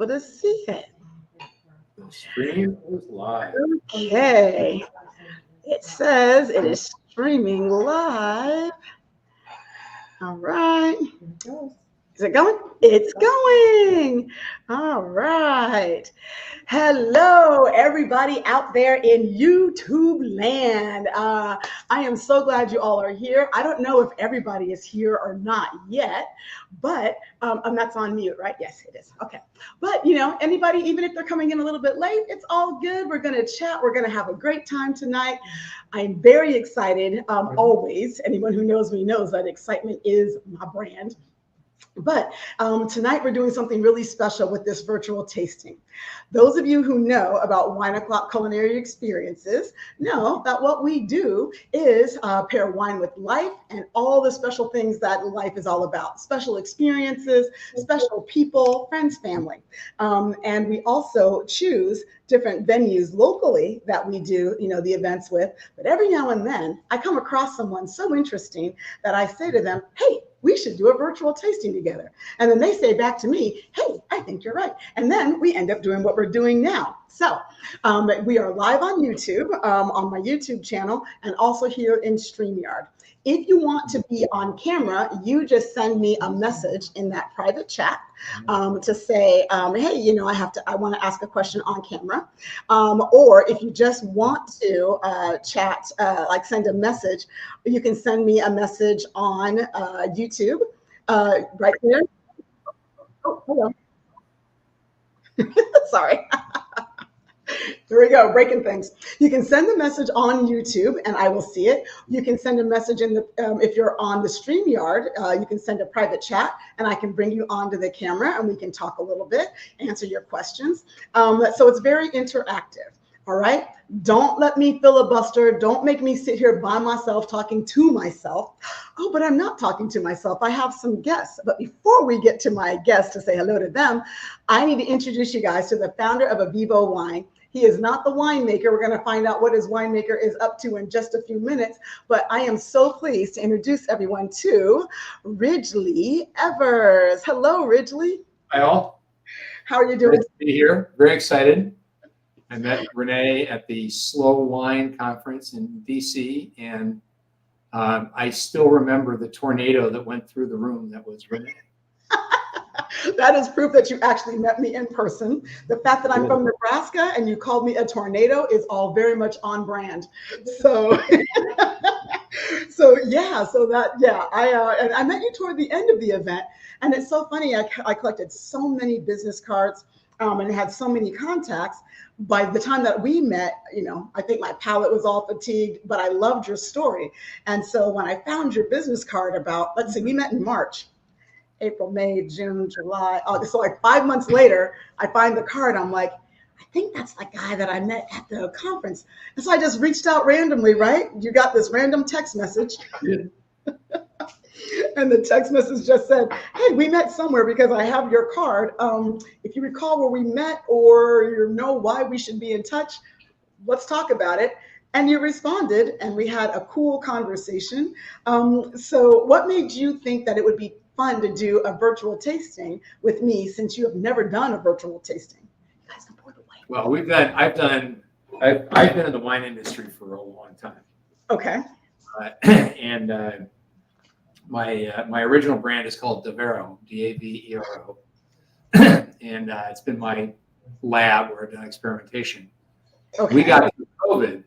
able to see it? Stream is live. Okay. It says it is streaming live. All right. Is it going? It's going. All right. Hello, everybody out there in YouTube land. I am so glad you all are here. I don't know if everybody is here or not yet, but that's on mute, right? Yes, it is. Okay. But, anybody, even if they're coming in a little bit late, it's all good. We're going to chat. We're going to have a great time tonight. I'm very excited. Always. Anyone who knows me knows that excitement is my brand. But tonight we're doing something really special with this virtual tasting. Those of you who know about WineauxClock culinary experiences know that what we do is pair wine with life and all the special things that life is all about. Special experiences, special people, friends, family. And we also choose different venues locally that we do, the events with. But every now and then I come across someone so interesting that I say to them, hey, we should do a virtual tasting together. And then they say back to me, hey, I think you're right. And then we end up doing what we're doing now. So we are live on YouTube, on my YouTube channel, and also here in StreamYard. If you want to be on camera, you just send me a message in that private chat to say, hey, I want to ask a question on camera. Or if you just want to chat, send a message, you can send me a message on YouTube right there. Oh, hold on. Sorry. Here we go, breaking things. You can send a message on YouTube and I will see it. You can send a message in the, if you're on the StreamYard, you can send a private chat and I can bring you onto the camera and we can talk a little bit, answer your questions. So it's very interactive. All right. Don't let me filibuster. Don't make me sit here by myself talking to myself. Oh, but I'm not talking to myself. I have some guests. But before we get to my guests to say hello to them, I need to introduce you guys to the founder of AVIVO Wine. He is not the winemaker. We're going to find out what his winemaker is up to in just a few minutes. But I am so pleased to introduce everyone to Ridgely Evers. Hello, Ridgely. Hi, all. How are you doing? Nice to be here. Very excited. I met Renee at the Slow Wine Conference in DC, and I still remember the tornado that went through the room. That was Renee. That is proof that you actually met me in person. The fact that I'm from Nebraska and you called me a tornado is all very much on brand. So, and I met you toward the end of the event, and it's so funny. I collected so many business cards and had so many contacts. By the time that we met, I think my palate was all fatigued, but I loved your story. And so when I found your business card about, let's see, we met in March. April, May, June, July, August. So like 5 months later, I find the card. I'm like, I think that's the guy that I met at the conference. And so I just reached out randomly, right? You got this random text message. And the text message just said, hey, we met somewhere because I have your card. If you recall where we met or you know why we should be in touch, let's talk about it. And you responded and we had a cool conversation. So what made you think that it would be fun to do a virtual tasting with me since you have never done a virtual tasting? You guys can pour the wine. Well, I've been in the wine industry for a long time. Okay. And my original brand is called Davero, D-A-V-E-R-O. And it's been my lab where I've done experimentation. Okay. We got through COVID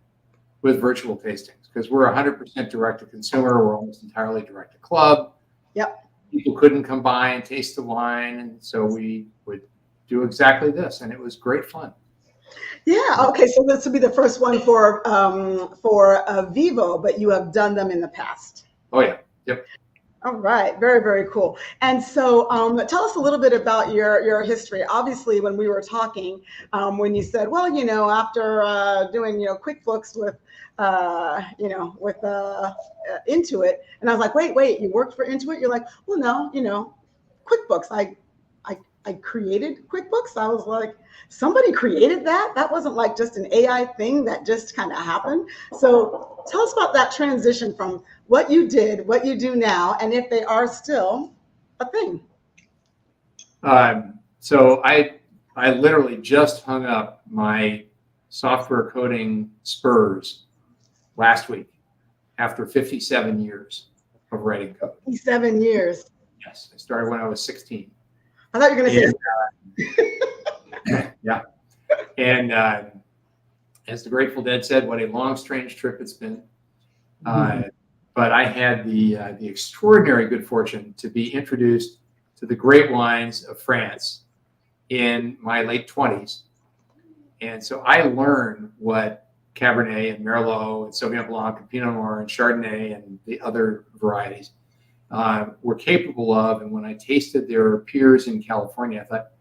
with virtual tastings because we're 100% direct to consumer. We're almost entirely direct to club. Yep. People couldn't come by and taste the wine, and so we would do exactly this, and it was great fun. Yeah. Okay. So this will be the first one for AVIVO, but you have done them in the past. Oh yeah. Yep. All right. Very, very cool. And so tell us a little bit about your history. Obviously, when we were talking, when you said, well, after doing, QuickBooks with, with Intuit, and I was like, wait, you worked for Intuit? You're like, well, no, QuickBooks. I created QuickBooks. I was like, somebody created that? That wasn't like just an AI thing that just kind of happened. So tell us about that transition from what you did, what you do now, and if they are still a thing. So I I literally just hung up my software coding spurs last week after 57 years of writing code. 7 years. Yes, I started when I was 16. I thought you were going to say. Yeah. And as the Grateful Dead said, what a long, strange trip it's been. But I had the extraordinary good fortune to be introduced to the great wines of France in my late 20s. And so I learned what Cabernet and Merlot and Sauvignon Blanc and Pinot Noir and Chardonnay and the other varieties were capable of. And when I tasted their peers in California, I thought,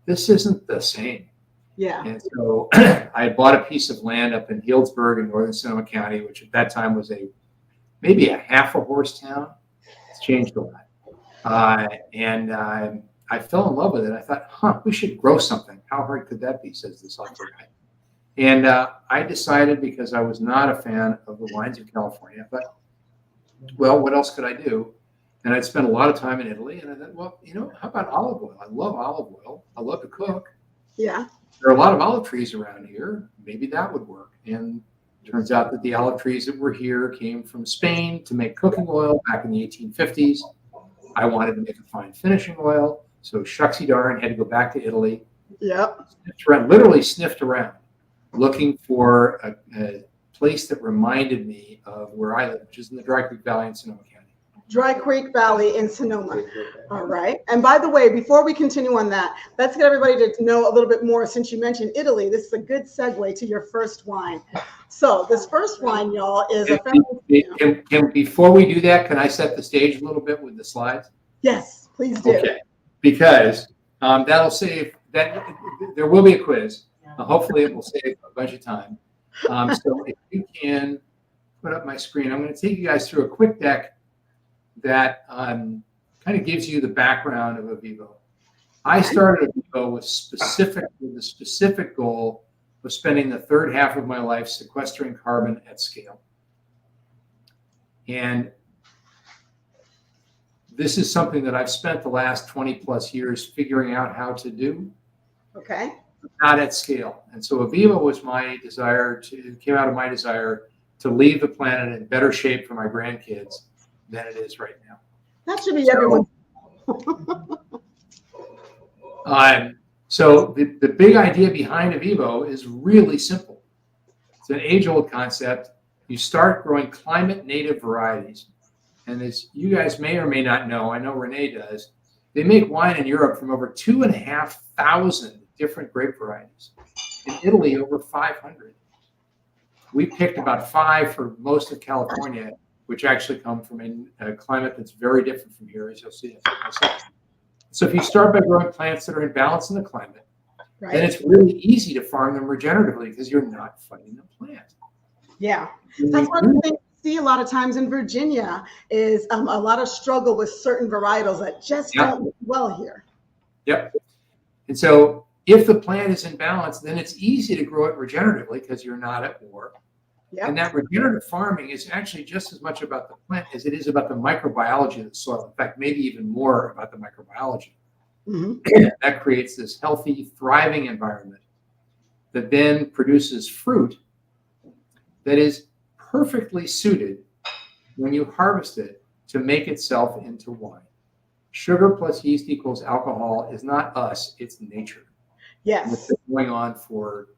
this isn't the same. Yeah. And so I had bought a piece of land up in Healdsburg in northern Sonoma County, which at that time was maybe a half a horse town. It's changed a lot. And I fell in love with it. I thought, we should grow something. How hard could that be, says the software guy. And I decided, because I was not a fan of the wines of California, I thought, well, what else could I do? And I'd spent a lot of time in Italy. And I thought, well, how about olive oil? I love olive oil. I love to cook. Yeah. There are a lot of olive trees around here. Maybe that would work. And it turns out that the olive trees that were here came from Spain to make cooking oil back in the 1850s. I wanted to make a fine finishing oil. So shucksy darn, had to go back to Italy. Yep. Literally sniffed around, looking for a place that reminded me of where I live, which is in the Dry Creek Valley in Sonoma County. Dry Creek Valley in Sonoma. All right. And by the way, before we continue on that, let's get everybody to know a little bit more. Since you mentioned Italy, this is a good segue to your first wine. So this first wine, y'all, is Before we do that, can I set the stage a little bit with the slides? Yes, please do. Okay. Because that'll save that. There will be a quiz. Hopefully, it will save a bunch of time. So if you can put up my screen, I'm going to take you guys through a quick deck that kind of gives you the background of AVIVO. I started AVIVO with the specific goal of spending the third half of my life sequestering carbon at scale. And this is something that I've spent the last 20 plus years figuring out how to do. Okay. Not at scale. And so AVIVO was came out of my desire to leave the planet in better shape for my grandkids than it is right now. That should be everyone. So the big idea behind AVIVO is really simple. It's an age-old concept. You start growing climate-native varieties. And as you guys may or may not know, I know Renee does, they make wine in Europe from over 2,500 different grape varieties. In Italy, over 500. We picked about 5 for most of California, which actually come from a climate that's very different from here, as you'll see. So if you start by growing plants that are in balance in the climate, right, then it's really easy to farm them regeneratively because you're not fighting the plant. Yeah. That's one of the things we see a lot of times in Virginia is a lot of struggle with certain varietals that just don't do well here. Yep. And so if the plant is in balance, then it's easy to grow it regeneratively because you're not at war. Yep. And that regenerative farming is actually just as much about the plant as it is about the microbiology of the soil. In fact, maybe even more about the microbiology. Mm-hmm. That creates this healthy, thriving environment that then produces fruit that is perfectly suited when you harvest it to make itself into wine. Sugar plus yeast equals alcohol is not us, it's nature. Yes. It's been going on for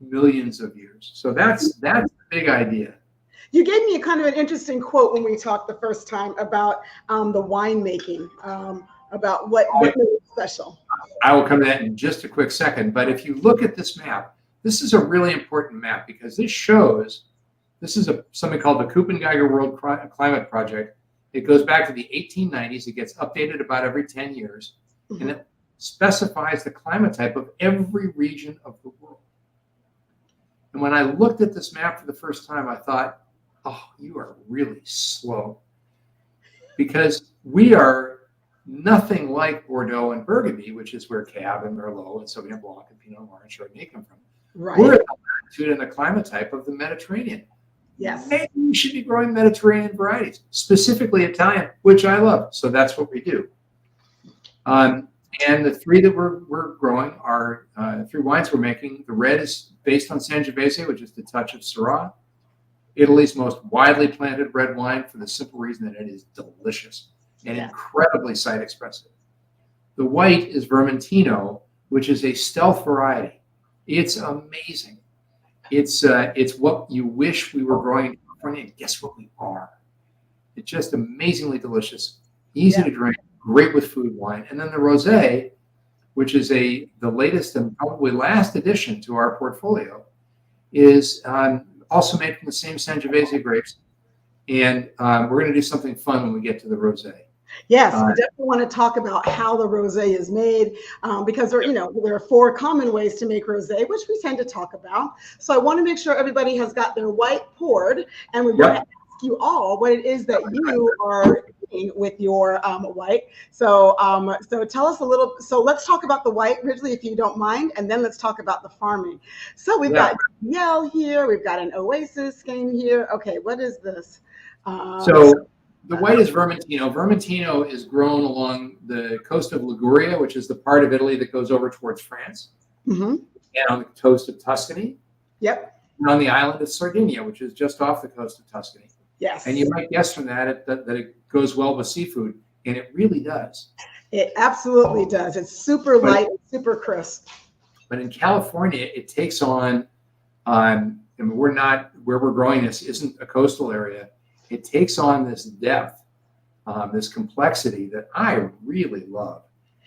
millions of years. So that's the big idea. You gave me a kind of an interesting quote when we talked the first time about the winemaking, about what made it special. I will come to that in just a quick second. But if you look at this map, this is a really important map because this shows, this is something called the Copenhagen World Climate Project. It goes back to the 1890s. It gets updated about every 10 years. Mm-hmm. And it specifies the climate type of every region of the world. And when I looked at this map for the first time, I thought, oh, you are really slow. Because we are nothing like Bordeaux and Burgundy, which is where Cab and Merlot and Sauvignon Blanc and Pinot Noir and Chardonnay come from. Right. We're at the latitude and the climate type of the Mediterranean. Yes. Maybe we should be growing Mediterranean varieties, specifically Italian, which I love. So that's what we do. And the three that we're growing are 3 wines we're making. The red is based on Sangiovese, which is the touch of Syrah. Italy's most widely planted red wine for the simple reason that it is delicious and incredibly site expressive. The white is Vermentino, which is a stealth variety. It's amazing. It's what you wish we were growing in California, and guess what we are. It's just amazingly delicious, easy to drink, great with food wine. And then the rosé, which is the latest and probably last addition to our portfolio, is also made from the same Sangiovese grapes. And we're going to do something fun when we get to the rosé. Yes, we definitely want to talk about how the rosé is made because there are 4 common ways to make rosé, which we tend to talk about. So I want to make sure everybody has got their white poured, and we want to ask you all what it is that you are doing with your white. So tell us a little. So let's talk about the white, Ridley, if you don't mind, and then let's talk about the farming. So we've got Danielle here. We've got an Oasis game here. Okay, what is this? The white is Vermentino. Vermentino is grown along the coast of Liguria, which is the part of Italy that goes over towards France, and on the coast of Tuscany. Yep. And on the island of Sardinia, which is just off the coast of Tuscany. Yes. And you might guess from that that it goes well with seafood, and it really does. It absolutely does. It's super light, super crisp. But in California, it takes on, and we're not, where we're growing this isn't a coastal area. It takes on this depth, this complexity that I really love.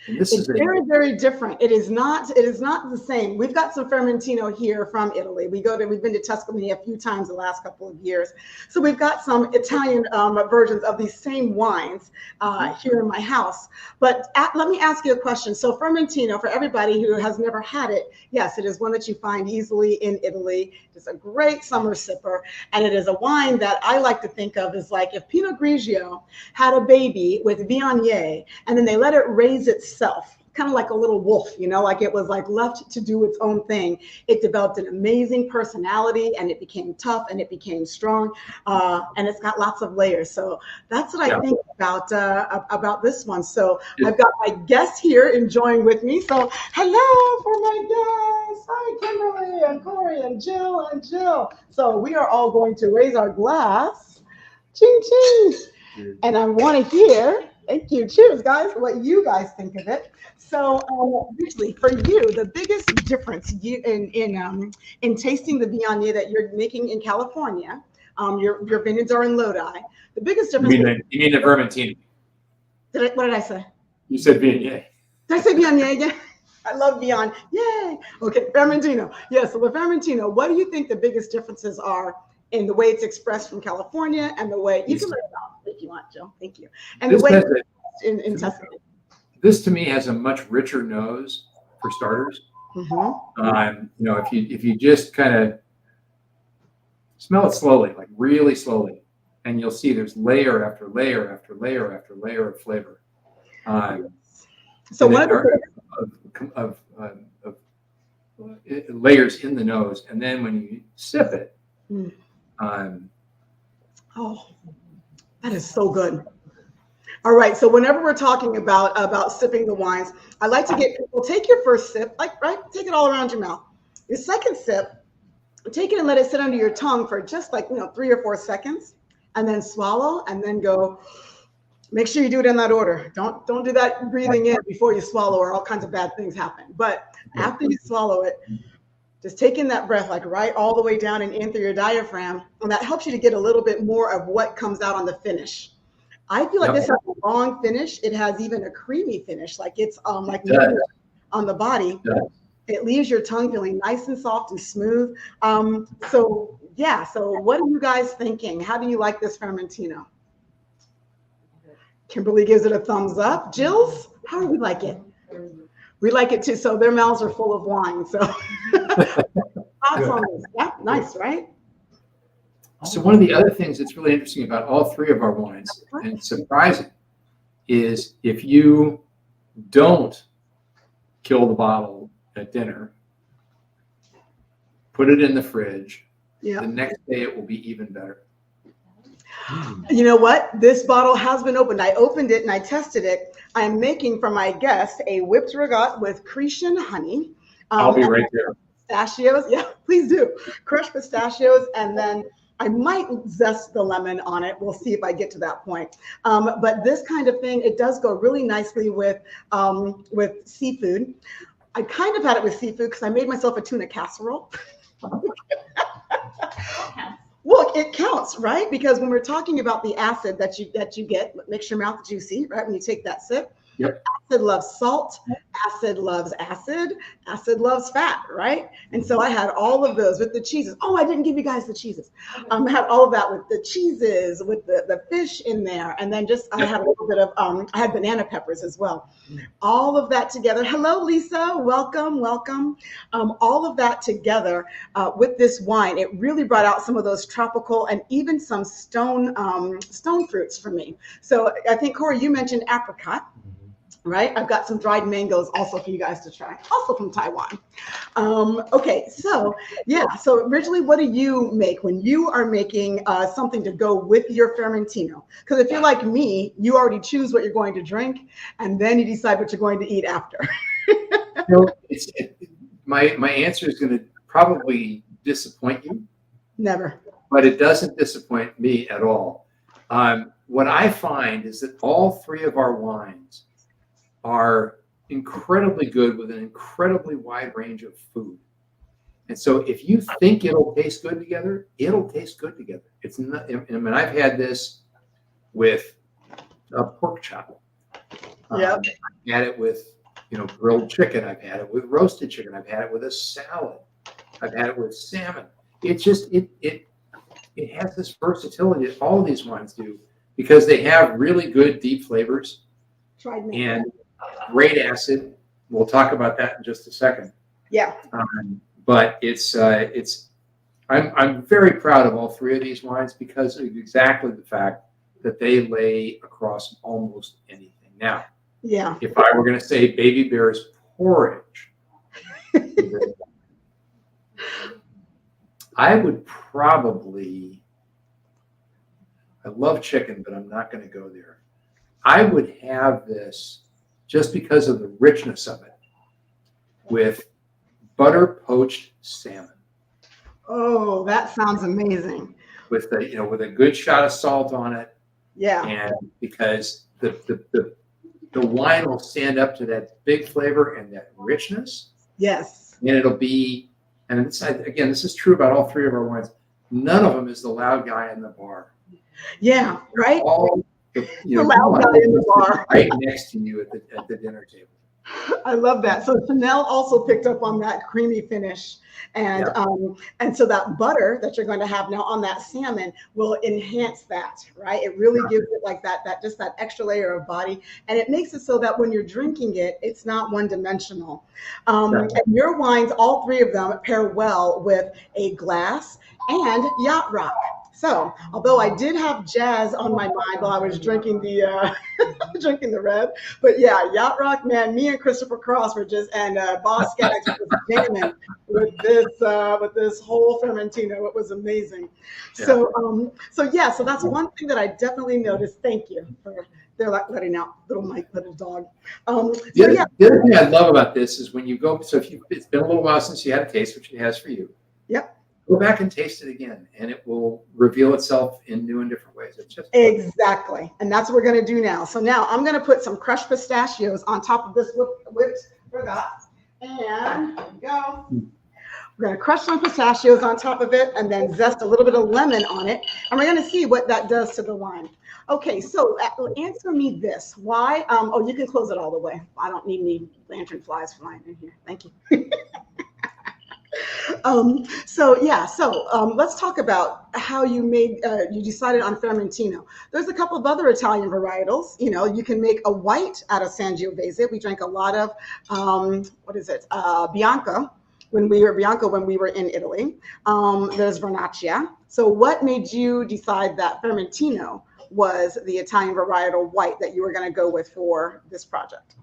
And this is very, very different. It is not the same. We've got some Vermentino here from Italy. We've been to Tuscany a few times the last couple of years. So we've got some Italian versions of these same wines here in my house. But let me ask you a question. So Vermentino, for everybody who has never had it, yes, it is one that you find easily in Italy. It's a great summer sipper. And it is a wine that I like to think of as like if Pinot Grigio had a baby with Viognier, and then they let it raise itself, kind of like a little wolf, like it was like left to do its own thing. It developed an amazing personality, and it became tough, and it became strong, and it's got lots of layers. So that's what I think about this one. So I've got my guests here enjoying with me. So hello for my guests. Hi, Kimberly and Corey and Jill. So we are all going to raise our glass. Ching ching. And I want to hear. Thank you. Cheers, guys. What you guys think of it. So, usually for you, the biggest difference in tasting the Viognier that you're making in California, your vineyards are in Lodi. The biggest difference. You mean the Vermentino? What did I say? You said Viognier. Did I say Viognier? Yeah. I love Viognier. Yay. Okay, Vermentino. Yeah. So the Vermentino. What do you think the biggest differences are in the way it's expressed from California and the way you can let it out if you want, Jill. Thank you. And the way in Tuscany. This to me has a much richer nose for starters. If you just kind of smell it slowly, like really slowly, and you'll see there's layer after layer after layer after layer of flavor. So one of layers in the nose, and then when you sip it. Oh, that is so good. All right. So whenever we're talking about sipping the wines, I like to get people, take your first sip, take it all around your mouth. Your second sip, take it and let it sit under your tongue for just 3 or 4 seconds, and then swallow, and then go. Make sure you do it in that order. Don't do that breathing in before you swallow, or all kinds of bad things happen. But after you swallow it, just taking that breath right all the way down and in through your diaphragm, and that helps you to get a little bit more of what comes out on the finish. I feel like this has a long finish. It has even a creamy finish, like it's on the body. It leaves your tongue feeling nice and soft and smooth. So what are you guys thinking? How do you like this Vermentino? Kimberly gives it a thumbs up. Jill's, how do we like it? We like it too. So their mouths are full of wine. So thoughts on this? Yeah, nice, right? So one of the other things that's really interesting about all 3 of our wines, and surprising, is if you don't kill the bottle at dinner, put it in the fridge, the next day it will be even better. You know what? This bottle has been opened. I opened it and I tested it. I'm making for my guest a whipped regat with Cretan honey. I'll be And right there. pistachios. Yeah, please do. Crushed pistachios, and then I might zest the lemon on it. We'll see if I get to that point. But this kind of thing, it does go really nicely with seafood. I kind of had it with seafood because I made myself a tuna casserole. Look, it counts, right? Because when we're talking about the acid that you get, makes your mouth juicy, right? When you take that sip. Yep. Acid loves salt, acid loves acid loves fat, right? And so I had all of those with the cheeses. Oh, I didn't give you guys the cheeses. I had all of that with the cheeses, with the fish in there. And then I had a little bit of, I had banana peppers as well. All of that together. Hello, Lisa. Welcome, welcome. All of that together with this wine, it really brought out some of those tropical and even some stone fruits for me. So I think, Corey, you mentioned apricot. Right, I've got some dried mangoes also for you guys to try, also from Taiwan. Okay, so yeah, so originally, what do you make when you are making something to go with your Fermentino? Because if you're like me, you already choose what you're going to drink, and then you decide what you're going to eat after. My answer is going to probably disappoint you. Never. But it doesn't disappoint me at all. What I find is that all three of our wines are incredibly good with an incredibly wide range of food. And so if you think it'll taste good together, it'll taste good together. It's not, I mean, I've had this with a pork chop. Yep. I've had it with, grilled chicken. I've had it with roasted chicken. I've had it with a salad. I've had it with salmon. It's just, it has this versatility that all of these wines do because they have really good deep flavors and great acid. We'll talk about that in just a second. Yeah. But I'm very proud of all three of these wines because of exactly the fact that they lay across almost anything. Now, yeah, if I were going to say Baby Bear's porridge, I would probably, I love chicken, but I'm not going to go there. I would have this just because of the richness of it with butter poached salmon. Oh, that sounds amazing. With with a good shot of salt on it. Yeah. And because the wine will stand up to that big flavor and that richness. Yes. And it'll be, and again, this is true about all three of our wines. None of them is the loud guy in the bar. Yeah, right. All the loud guy in the bar right next to you at the dinner table. I love that. So Chanel also picked up on that creamy finish, and and so that butter that you're going to have now on that salmon will enhance that, right? It really gives it like that just that extra layer of body, and it makes it so that when you're drinking it, it's not one dimensional. And your wines, all three of them, pair well with a glass and yacht rock. So, although I did have jazz on my mind while I was drinking the red, but yeah, Yacht Rock, man, me and Christopher Cross were just, and Boss Skaggs was jamming with this whole Fermentino. It was amazing. Yeah. So that's one thing that I definitely noticed. Thank you for letting out little dog. The other thing I love about this is when you go. So it's been a little while since you had a taste, which it has for you. Yep. Go back and taste it again, and it will reveal itself in new and different ways. It's just exactly, and that's what we're going to do now. So now I'm going to put some crushed pistachios on top of this whipped regat, and there we go. We're going to crush some pistachios on top of it, and then zest a little bit of lemon on it, and we're going to see what that does to the wine. Okay, so answer me this: why? Oh, you can close it all the way. I don't need any lantern flies flying in here. Thank you. Let's talk about how you decided on Fermentino. There's a couple of other Italian varietals. You can make a white out of Sangiovese. We drank a lot of Bianco when we were in Italy. There's Vernaccia. So what made you decide that Fermentino was the Italian varietal white that you were going to go with for this project?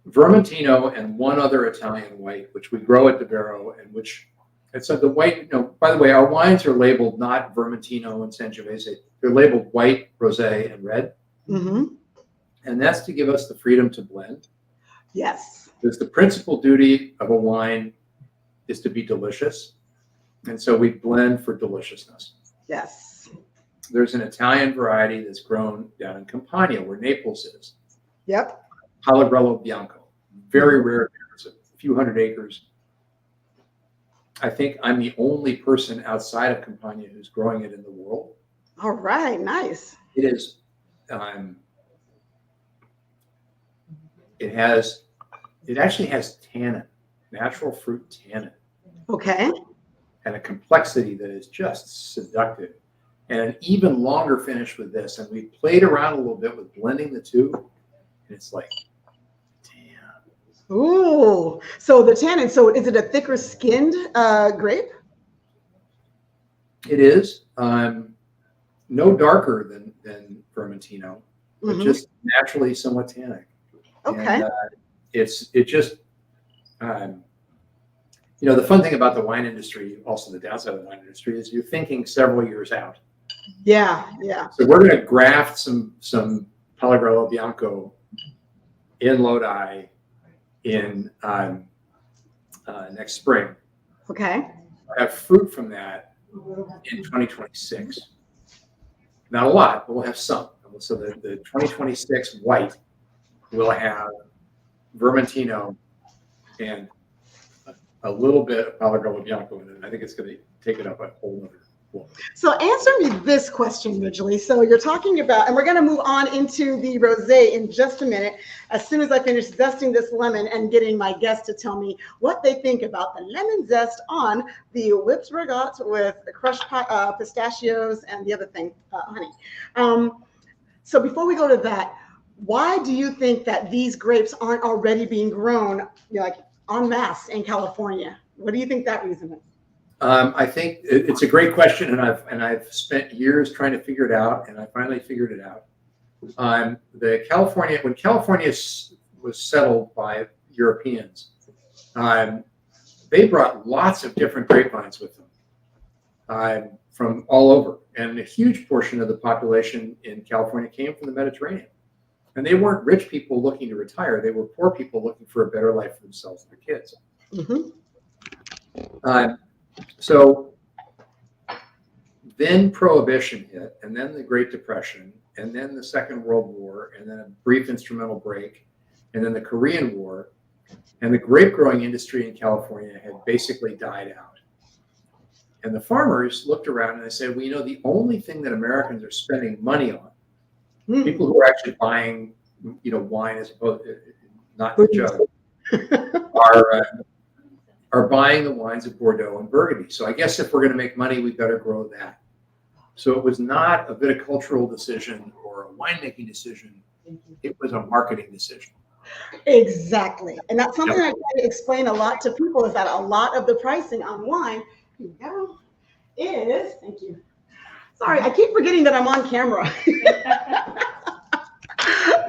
Vermentino and one other Italian white, which we grow at Devero and which And so the white, by the way, our wines are labeled not Vermentino and Sangiovese. They're labeled white, rosé, and red. Mm-hmm. And that's to give us the freedom to blend. Yes. Because the principal duty of a wine is to be delicious. And so we blend for deliciousness. Yes. There's an Italian variety that's grown down in Campania, where Naples is. Yep. Palagrello Bianco. Very rare. It's a few hundred acres. I think I'm the only person outside of Campania who's growing it in the world. All right. Nice. It is. It actually has tannin, natural fruit tannin. Okay. And a complexity that is just seductive. And an even longer finish with this. And we played around a little bit with blending the two. And it's like, damn. Ooh. So the tannin, so is it a thicker skinned grape? It is. No darker than Vermentino, but just naturally somewhat tannic. Okay. And, the fun thing about the wine industry, also the downside of the wine industry, is you're thinking several years out. Yeah, yeah. So we're going to graft some Palagrello Bianco in Lodi in next spring. Okay. I have fruit from that in 2026. Not a lot, but we'll have some. So the 2026 white will have Vermentino and a little bit of Palagrello Bianco in it. I think it's going to take it up a whole other level. So answer me this question, Ridgely. So you're talking about, and we're going to move on into the rosé in just a minute, as soon as I finish zesting this lemon and getting my guests to tell me what they think about the lemon zest on the whipped regot with crushed pistachios and the other thing, honey. So before we go to that, why do you think that these grapes aren't already being grown, like en masse in California? What do you think that reason is? I think it's a great question, and I've spent years trying to figure it out, and I finally figured it out. When California was settled by Europeans, they brought lots of different grapevines with them from all over, and a huge portion of the population in California came from the Mediterranean. And they weren't rich people looking to retire; they were poor people looking for a better life for themselves and their kids. So then Prohibition hit, and then the Great Depression, and then the Second World War, and then a brief instrumental break, and then the Korean War, and the grape growing industry in California had basically died out. And the farmers looked around and they said, well, the only thing that Americans are spending money on, people who are actually buying, wine as opposed to not the jug, are buying the wines of Bordeaux and Burgundy. So I guess if we're going to make money, we better grow that. So it was not a viticultural decision or a winemaking decision. It was a marketing decision. Exactly. And that's something I try to explain a lot to people, is that a lot of the pricing on wine is, thank you. Sorry, I keep forgetting that I'm on camera.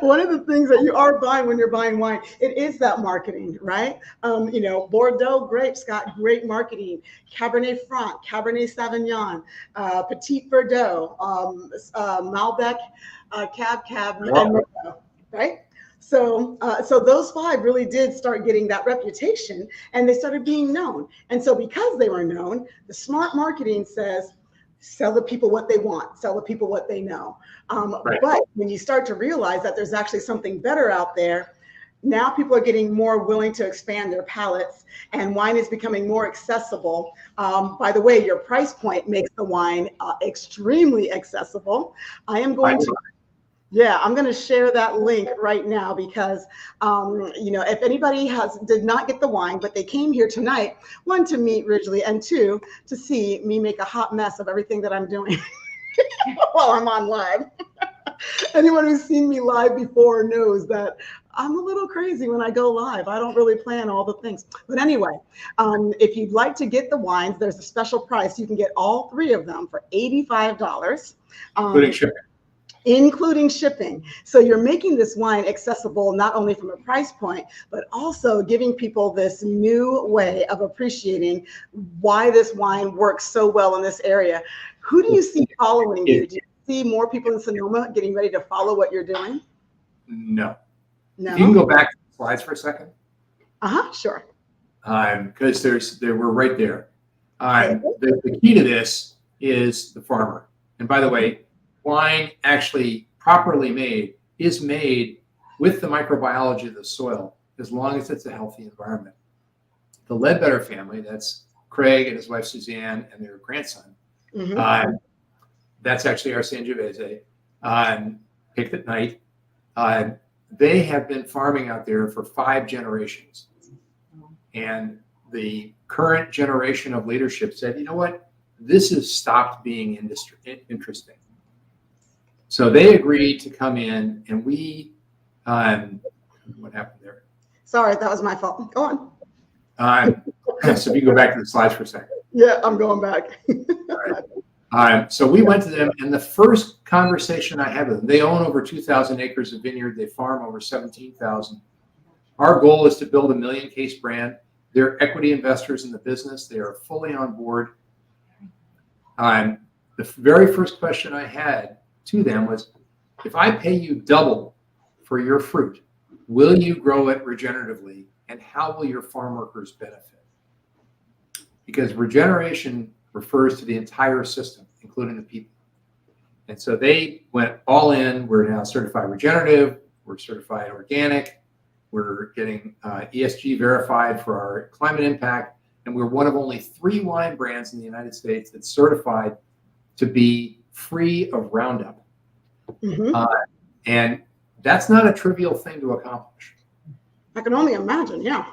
One of the things that you are buying when you're buying wine, it is that marketing, right? Bordeaux grapes got great marketing. Cabernet Franc, Cabernet Sauvignon, Petit Verdot, Malbec, Cab, and Merlot, right? So those five really did start getting that reputation, and they started being known. And so because they were known, the smart marketing says, sell the people what they want, sell the people what they know. Right. But when you start to realize that there's actually something better out there, now people are getting more willing to expand their palates, and wine is becoming more accessible. By the way, your price point makes the wine extremely accessible. I'm going to share that link right now because, if anybody did not get the wine, but they came here tonight, one, to meet Ridgely, and two, to see me make a hot mess of everything that I'm doing while I'm on live. Anyone who's seen me live before knows that I'm a little crazy when I go live. I don't really plan all the things. But anyway, if you'd like to get the wines, there's a special price. You can get all three of them for $85. Including shipping. including shipping. So you're making this wine accessible not only from a price point, but also giving people this new way of appreciating why this wine works so well in this area. Who do you see following you? Do you see more people in Sonoma getting ready to follow what you're doing? No. No. If you can go back to the slides for a second. Sure. Because we're right there. The key to this is the farmer. And by the way, wine actually properly made is made with the microbiology of the soil, as long as it's a healthy environment. The Ledbetter family, that's Craig and his wife Suzanne and their grandson. That's actually our Sangiovese, picked at night. They have been farming out there for 5 generations. And the current generation of leadership said, you know what, this has stopped being interesting. So they agreed to come in, and we, what happened there? Sorry, that was my fault. Go on. So if you go back to the slides for a second. Yeah, I'm going back. All right. So we went to them, and the first conversation I had with them, they own over 2,000 acres of vineyard. They farm over 17,000. Our goal is to build a 1 million case brand. They're equity investors in the business. They are fully on board. The very first question I had to them was, if I pay you double for your fruit, will you grow it regeneratively, and how will your farm workers benefit? Because regeneration refers to the entire system, including the people. And so they went all in. We're now certified regenerative. We're certified organic. We're getting ESG verified for our climate impact. And we're one of only 3 wine brands in the United States that's certified to be free of Roundup. And that's not a trivial thing to accomplish. I can only imagine, yeah.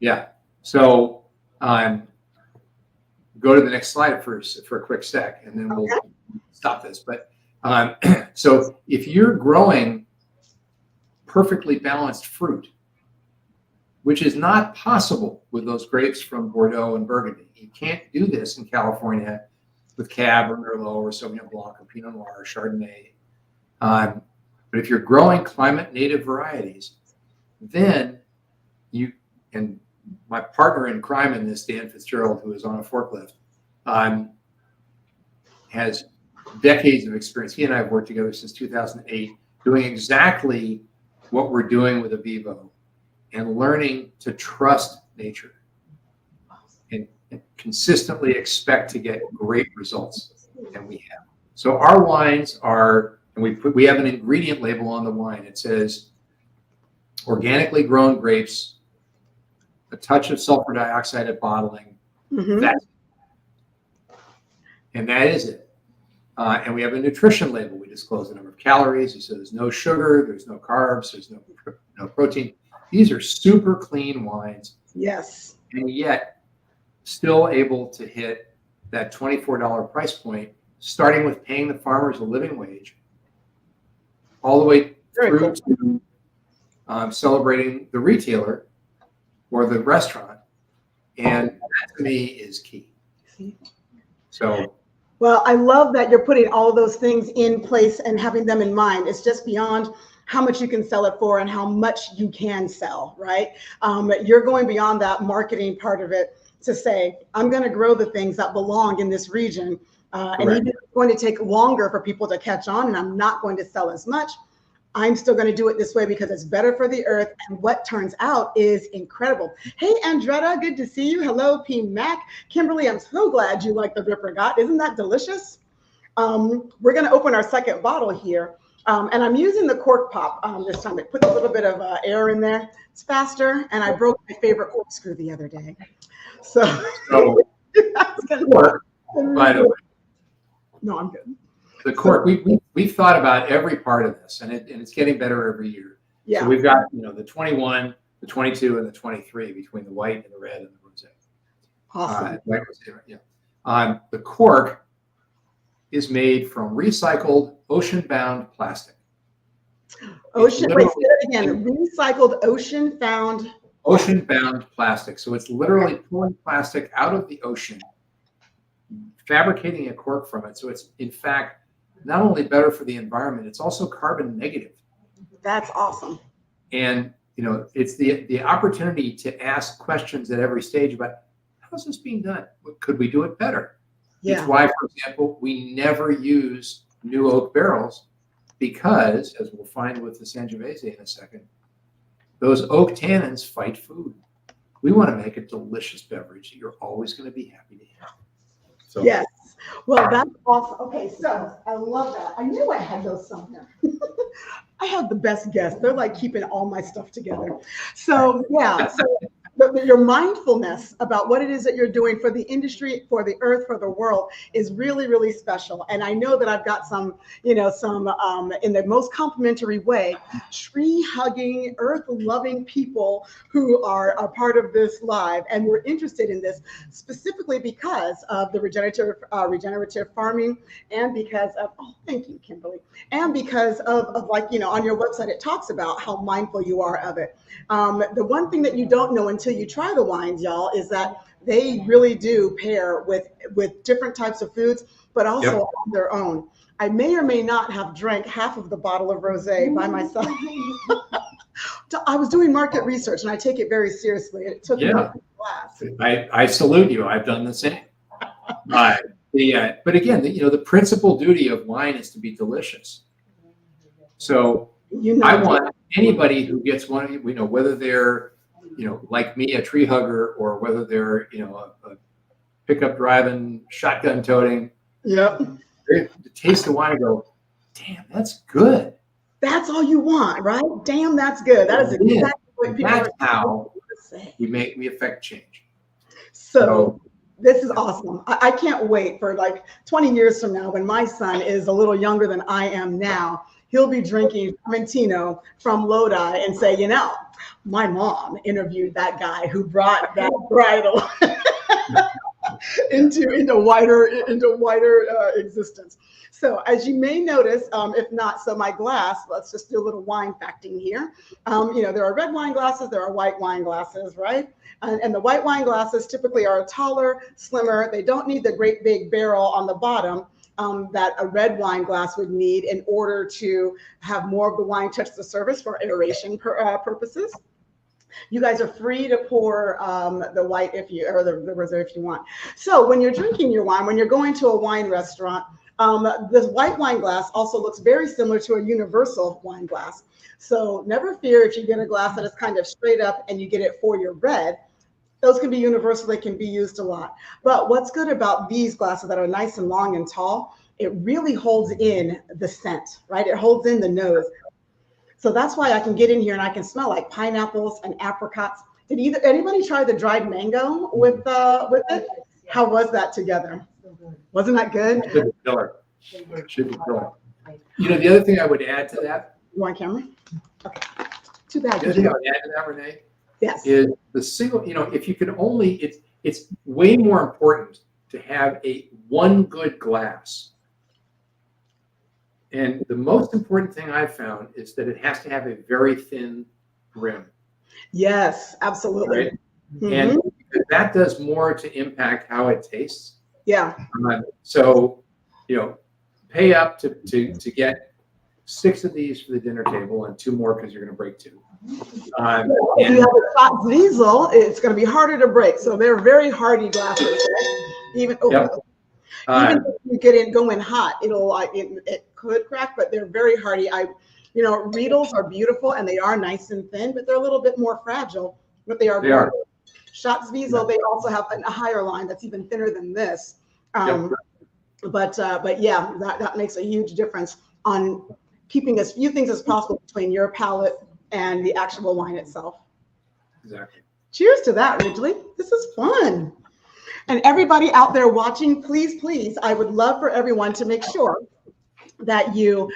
Yeah. So go to the next slide for a quick sec, and then we'll stop this. But so if you're growing perfectly balanced fruit, which is not possible with those grapes from Bordeaux and Burgundy. You can't do this in California with Cab or Merlot or Sauvignon Blanc or Pinot Noir or Chardonnay. But if you're growing climate native varieties, then you, and my partner in crime in this, Dan Fitzgerald, who is on a forklift, has decades of experience. He and I have worked together since 2008, doing exactly what we're doing with AVIVO, and learning to trust nature and consistently expect to get great results. And we have. So our wines are, and we have an ingredient label on the wine. It says organically grown grapes, a touch of sulfur dioxide at bottling. That's it. And that is it. And we have a nutrition label. We disclose the number of calories. So there's no sugar, there's no carbs, there's no protein. These are super clean wines. Yes. And yet still able to hit that $24 price point, starting with paying the farmers a living wage, all the way through to celebrating the retailer or the restaurant. And that to me is key. So. Well, I love that you're putting all of those things in place and having them in mind. It's just beyond how much you can sell it for and how much you can sell, right? You're going beyond that marketing part of it to say, I'm going to grow the things that belong in this region. And even if it's going to take longer for people to catch on, and I'm not going to sell as much, I'm still going to do it this way because it's better for the earth. And what turns out is incredible. Hey, Andretta, good to see you. Hello, P. Mac. Kimberly, I'm so glad you like the Rippergot. Isn't that delicious? We're going to open our second bottle here. And I'm using the cork pop this time. It puts a little bit of air in there. It's faster. And I broke my favorite corkscrew the other day. So cork, by the way. No, I'm good. The cork, we've thought about every part of this, and it's getting better every year. Yeah. So we've got the 21, the 22, and the 23 between the white and the red and the rosé. Awesome. The cork is made from recycled ocean-bound plastic. Wait, say that again. Recycled ocean-bound. Ocean-bound plastic. So it's literally pulling plastic out of the ocean, fabricating a cork from it. So it's in fact not only better for the environment, it's also carbon negative. That's awesome. And, you know, it's the opportunity to ask questions at every stage about how's this being done? Could we do it better? Yeah. It's why, for example, we never use new oak barrels because, as we'll find with the Sangiovese in a second, those oak tannins fight food. We want to make a delicious beverage that you're always going to be happy to have. So, yes. Well, that's awesome. Okay, so I love that. I knew I had those somewhere. I have the best guests. They're like keeping all my stuff together. So yeah, so your mindfulness about what it is that you're doing for the industry, for the earth, for the world is really, really special. And I know that I've got some, you know, some in the most complimentary way, tree hugging, earth loving people who are a part of this live. And we're interested in this specifically because of the regenerative farming, and because of, oh, thank you, Kimberly. And because of like, you know, on your website, it talks about how mindful you are of it. The one thing that you don't know until you try the wines, y'all, is that they really do pair with different types of foods, but also on their own. I may or may not have drank half of the bottle of rosé by myself. I was doing market research, and I take it very seriously. It took me a class. I salute you. I've done the same. But again, you know, the principal duty of wine is to be delicious. So I want anybody who gets one, you know, whether they're, you know, like me, a tree hugger, or whether they're, you know, a pickup driving, shotgun toting. Yep. To taste the wine and go, damn, that's good. That's all you want, right? Damn, that's good. That is exactly what people That's are how we affect change. So this is awesome. I can't wait for like 20 years from now when my son is a little younger than I am now. He'll be drinking Mentino from Lodi and say, you know, my mom interviewed that guy who brought that bridle into wider existence. So as you may notice, if not, so my glass, let's just do a little wine facting here. You know, there are red wine glasses, there are white wine glasses, right? And the white wine glasses typically are taller, slimmer. They don't need the great big barrel on the bottom that a red wine glass would need in order to have more of the wine touch the surface for aeration purposes. You guys are free to pour the white or the rosé if you want. So when you're drinking your wine, when you're going to a wine restaurant, this white wine glass also looks very similar to a universal wine glass. So never fear if you get a glass that is kind of straight up and you get it for your red. Those can be universal, they can be used a lot. But what's good about these glasses that are nice and long and tall, it really holds in the scent, right? It holds in the nose. So that's why I can get in here and I can smell like pineapples and apricots. Did anybody try the dried mango with it? How was that together? Wasn't that good? Should be killer. Should be killer. You know, the other thing I would add to that. You want camera? Okay. Too bad. The other thing I would add to that, Renee, yes, is the single, you know, if you can only, it's way more important to have one good glass. And the most important thing I've found is that it has to have a very thin rim. Yes, absolutely. Right? Mm-hmm. And that does more to impact how it tastes. Yeah. So, you know, pay up to get 6 of these for the dinner table and 2 more because you're going to break 2. If you have a Scott Diesel, it's going to be harder to break. So they're very hardy glasses. Right? Even if you get it going hot, it could crack, but they're very hardy. You know, Riedels are beautiful and they are nice and thin, but they're a little bit more fragile. But they are. Schatz Diesel, they also have a higher line that's even thinner than this. But yeah, that makes a huge difference on keeping as few things as possible between your palate and the actual wine itself. Exactly. Cheers to that, Ridgely. This is fun. And everybody out there watching, please, I would love for everyone to make sure that you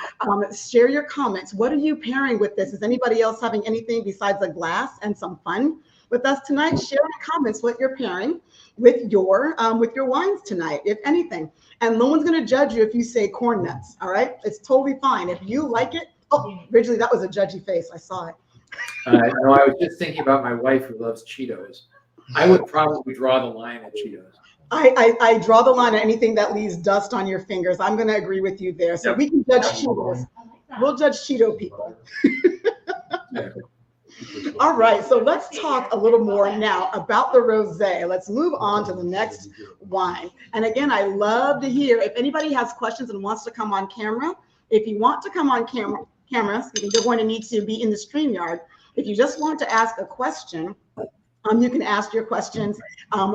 share your comments. What are you pairing with this? Is anybody else having anything besides a glass and some fun with us tonight? Share in the comments what you're pairing with your wines tonight, if anything. And no one's going to judge you if you say corn nuts. All right, it's totally fine if you like it. Oh, Ridgely, that was a judgy face. I saw it. No, I was just thinking about my wife who loves Cheetos. I would probably draw the line at Cheetos. I draw the line at anything that leaves dust on your fingers. I'm going to agree with you there. So we can judge Cheetos. We'll judge Cheeto people. All right, so let's talk a little more now about the rosé. Let's move on to the next wine. And again, I love to hear if anybody has questions and wants to come on camera. If you want to come on camera, you're going to need to be in the StreamYard. If you just want to ask a question, you can ask your questions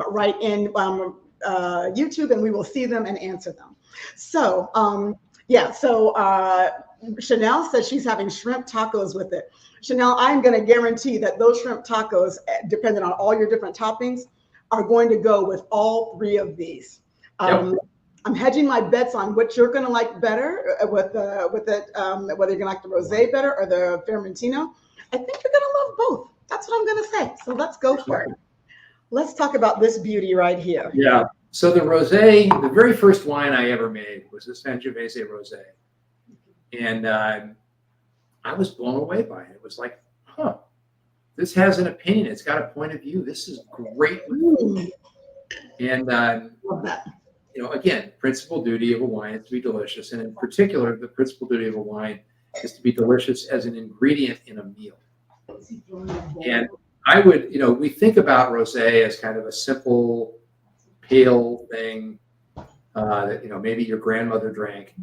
right in YouTube, and we will see them and answer them. So Chanel says she's having shrimp tacos with it. Chanel, I'm going to guarantee that those shrimp tacos, depending on all your different toppings, are going to go with all 3 of these. Yep. I'm hedging my bets on what you're going to like better with it, whether you're going to like the rosé better or the Fermentino. I think you're going to love both. That's what I'm going to say. So let's go for it. Let's talk about this beauty right here. Yeah. So the rosé, the very first wine I ever made was the Sangiovese rosé. And I was blown away by it. It was like, this has an opinion. It's got a point of view. This is great. And, again, principal duty of a wine is to be delicious. And in particular, the principal duty of a wine is to be delicious as an ingredient in a meal. And I would, we think about rosé as kind of a simple, pale thing that, maybe your grandmother drank.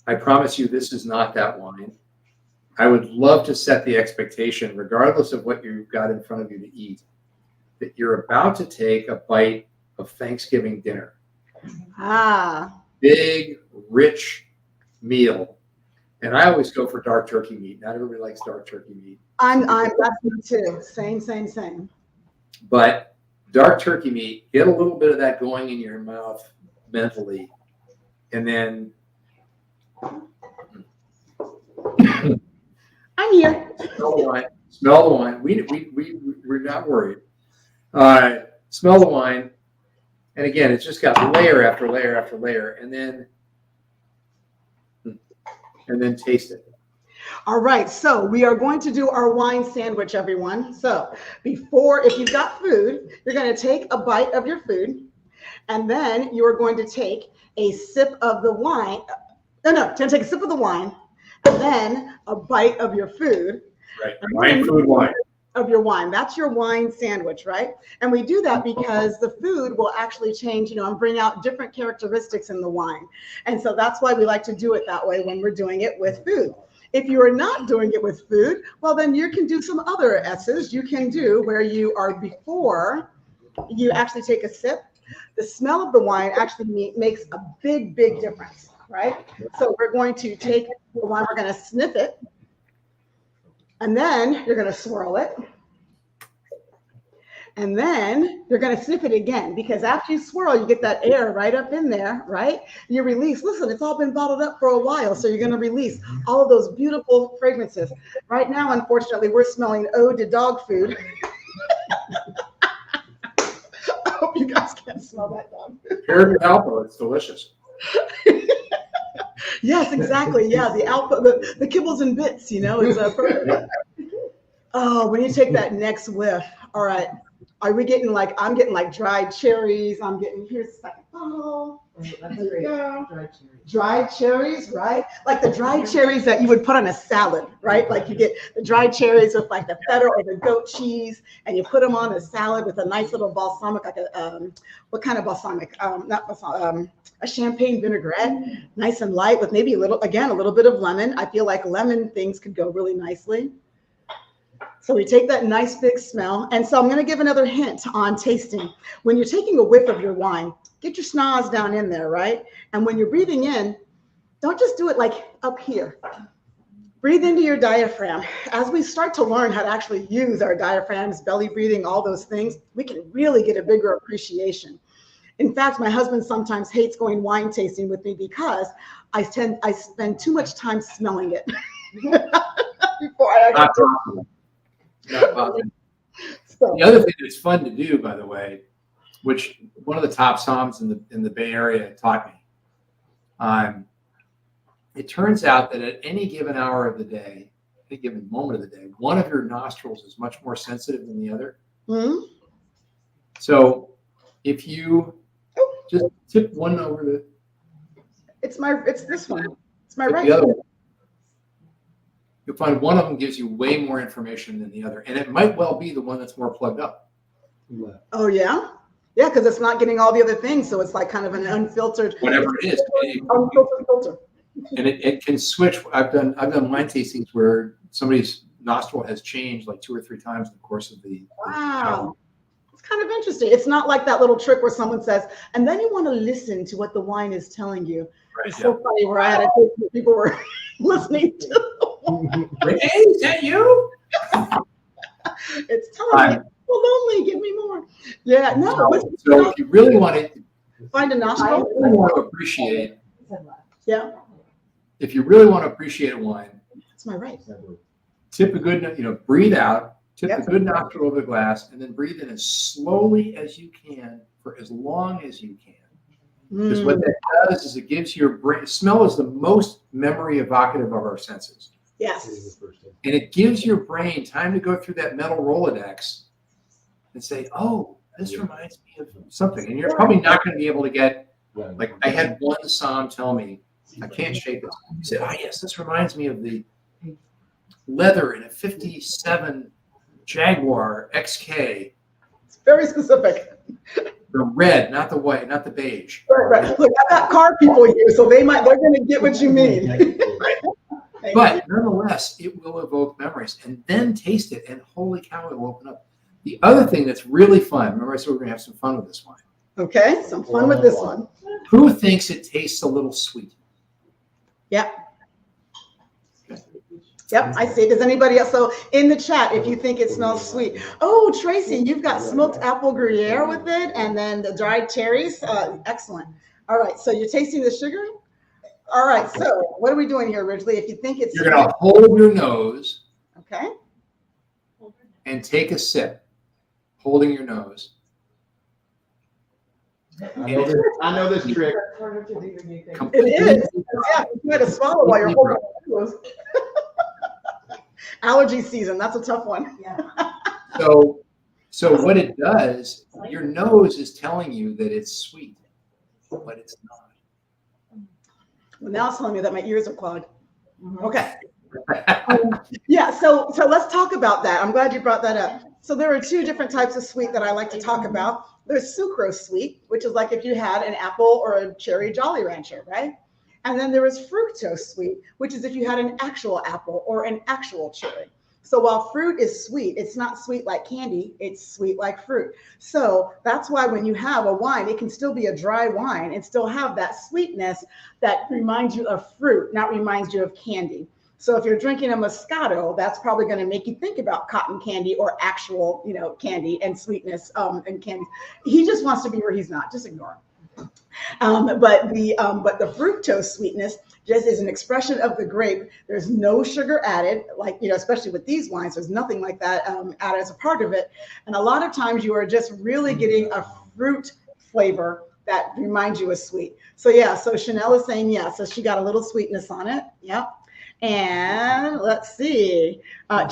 I promise you, this is not that wine. I would love to set the expectation, regardless of what you've got in front of you to eat, that you're about to take a bite of Thanksgiving dinner. Big, rich meal. And I always go for dark turkey meat. Not everybody likes dark turkey meat. That's me too. Same. But dark turkey meat, get a little bit of that going in your mouth mentally, and then I'm here. Smell the wine. We're not worried. Smell the wine, and again, it's just got layer after layer after layer, and then taste it. All right, so we are going to do our wine sandwich, everyone. So if you've got food, you're going to take a bite of your food, and then you are going to take a sip of the wine. Take a sip of the wine, and then a bite of your food. Right, wine. Of your wine. That's your wine sandwich, right? And we do that because the food will actually change, and bring out different characteristics in the wine. And so that's why we like to do it that way when we're doing it with food. If you are not doing it with food, well, then you can do some other S's. You can do where you are before you actually take a sip. The smell of the wine actually makes a big, big difference, right? So we're going to take the wine, we're going to sniff it, and then you're going to swirl it. And then you're going to sniff it again, because after you swirl, you get that air right up in there, right? You release. Listen, it's all been bottled up for a while, so you're going to release all of those beautiful fragrances. Right now, unfortunately, we're smelling ode to dog food. I hope you guys can't smell that dog food. Paired alpha, it's delicious. Yes, exactly. Yeah, the alpha, the kibbles and bits, it's perfect. Oh, when you take that next whiff, all right. Are we getting I'm getting dried cherries. Here's the second bottle. There you go. Dried cherries, right? Like the dried cherries that you would put on a salad, right? Like you get the dried cherries with the feta or the goat cheese, and you put them on a salad with a nice little balsamic, what kind of balsamic? Not balsamic, a champagne vinaigrette, nice and light with maybe a little bit of lemon. I feel like lemon things could go really nicely. So we take that nice big smell. And so I'm going to give another hint on tasting. When you're taking a whiff of your wine, get your schnoz down in there, right? And when you're breathing in, don't just do it up here. Breathe into your diaphragm. As we start to learn how to actually use our diaphragms, belly breathing, all those things, we can really get a bigger appreciation. In fact, my husband sometimes hates going wine tasting with me because I spend too much time smelling it before I actually The other thing that's fun to do, by the way, which one of the top somms in the Bay Area taught me, it turns out that at any given hour of the day, any given moment of the day, one of your nostrils is much more sensitive than the other. Mm-hmm. So if you just tip one over the, It's this one. It's my tip right. the other one, you'll find one of them gives you way more information than the other. And it might well be the one that's more plugged up. Oh, yeah? Yeah, because it's not getting all the other things. So it's like kind of an unfiltered. Whatever it is. Unfiltered filter. And it can switch. I've done wine tastings where somebody's nostril has changed like 2 or 3 times in the course of the. Wow. It's kind of interesting. It's not like that little trick where someone says, and then you want to listen to what the wine is telling you. Right, it's so funny where I had a taste that people were listening to. Renee, is that you? It's telling me, well, lonely, give me more. Yeah, no. So if you really want to find a nostril. really want to appreciate. Yeah. If you really want to appreciate a wine, that's my right. Tip a good, breathe out, tip a good nostril over the glass, and then breathe in as slowly as you can for as long as you can. Because what that does is it gives your brain, smell is the most memory evocative of our senses. Yes. And it gives your brain time to go through that mental Rolodex and say, oh, this reminds me of something. And you're probably not going to be able to get, like I had one Som tell me, I can't shake this. He said, oh yes, this reminds me of the leather in a 57 Jaguar XK. It's very specific. The red, not the white, not the beige. Right. Look, I got car people here, so they're going to get what you mean. Right. But nonetheless, it will evoke memories, and then taste it, and holy cow, it will open up. The other thing that's really fun, remember I said we're going to have some fun with this wine. Okay, some fun with this one. Who thinks it tastes a little sweet? Yep. Yep, I see. Does anybody else? So in the chat, if you think it smells sweet. Oh, Tracy, you've got smoked apple Gruyere with it, and then the dried cherries. Excellent. All right, so you're tasting the sugar? All right, so what are we doing here originally? If you think it's You're going to hold your nose. Okay. And take a sip, holding your nose. I know this trick. It is. Yeah, you had to swallow while you're holding your nose. Allergy season, that's a tough one. Yeah. So what it does, your nose is telling you that it's sweet, but it's not. Well, now it's telling me that my ears are clogged. Okay. Yeah, so let's talk about that. I'm glad you brought that up. So there are 2 different types of sweet that I like to talk about. There's sucrose sweet, which is like if you had an apple or a cherry Jolly Rancher, right? And then there is fructose sweet, which is if you had an actual apple or an actual cherry. So while fruit is sweet, it's not sweet like candy, it's sweet like fruit. So that's why when you have a wine, it can still be a dry wine and still have that sweetness that reminds you of fruit, not reminds you of candy. So if you're drinking a Moscato, that's probably going to make you think about cotton candy or actual, candy and sweetness and candy. He just wants to be where he's not. Just ignore him. But the fructose sweetness just is an expression of the grape. There's no sugar added, like, especially with these wines, there's nothing like that added as a part of it. And a lot of times you are just really getting a fruit flavor that reminds you of sweet. So yeah, so Chanel is saying, yeah, so she got a little sweetness on it. Yep. And let's see,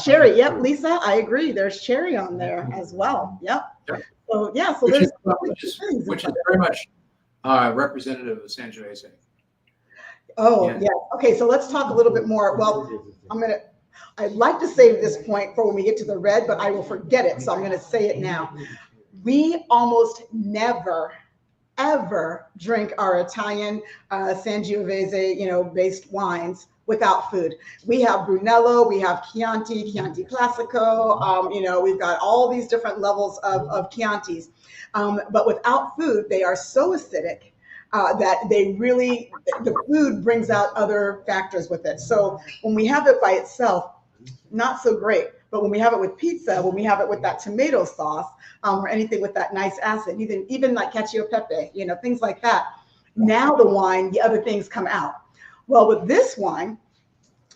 cherry. Yep, Lisa, I agree. There's cherry on there as well. Yep. So yeah, so which is very much representative of Sangiovese. Oh yeah. Okay, so let's talk a little bit more. Well, I'd like to save this point for when we get to the red, but I will forget it. So I'm going to say it now. We almost never, ever drink our Italian Sangiovese, based wines without food. We have Brunello, we have Chianti Classico, we've got all these different levels of Chiantis. But without food, they are so acidic that the food brings out other factors with it. So when we have it by itself, not so great. But when we have it with pizza, when we have it with that tomato sauce, or anything with that nice acid, even like cacio e pepe, things like that, now the wine, the other things come out. Well, with this wine,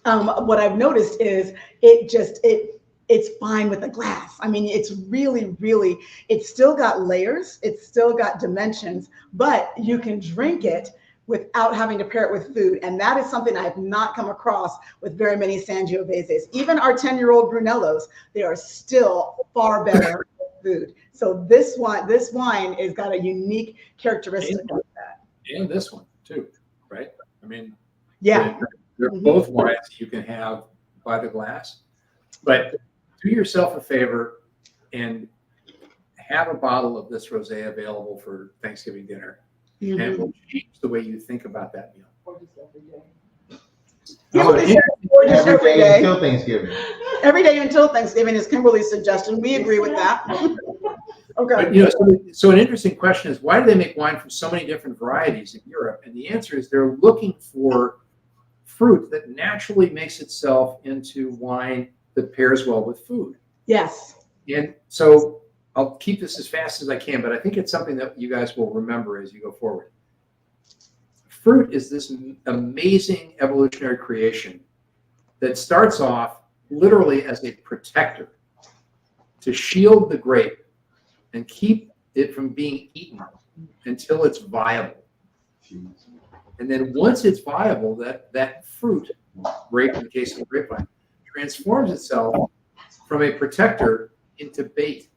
what I've noticed is it's fine with the glass. I mean, it's really, really, it's still got layers, it's still got dimensions, but you can drink it without having to pair it with food. And that is something I have not come across with very many Sangioveses. Even our 10-year-old Brunellos, they are still far better food. So this wine has got a unique characteristic of that. And this one too, right? I mean, Yeah. they're both wines you can have by the glass, but do yourself a favor and have a bottle of this rosé available for Thanksgiving dinner, and it will change the way you think about that meal. Every day until Thanksgiving. Every day until Thanksgiving is Kimberly's suggestion. We agree with that. Okay. But, so an interesting question is, why do they make wine from so many different varieties in Europe? And the answer is they're looking for fruit that naturally makes itself into wine that pairs well with food. Yes. And so I'll keep this as fast as I can, but I think it's something that you guys will remember as you go forward. Fruit is this amazing evolutionary creation that starts off literally as a protector to shield the grape and keep it from being eaten until it's viable. And then once it's viable, that fruit, grape in the case of the grapevine, transforms itself from a protector into bait,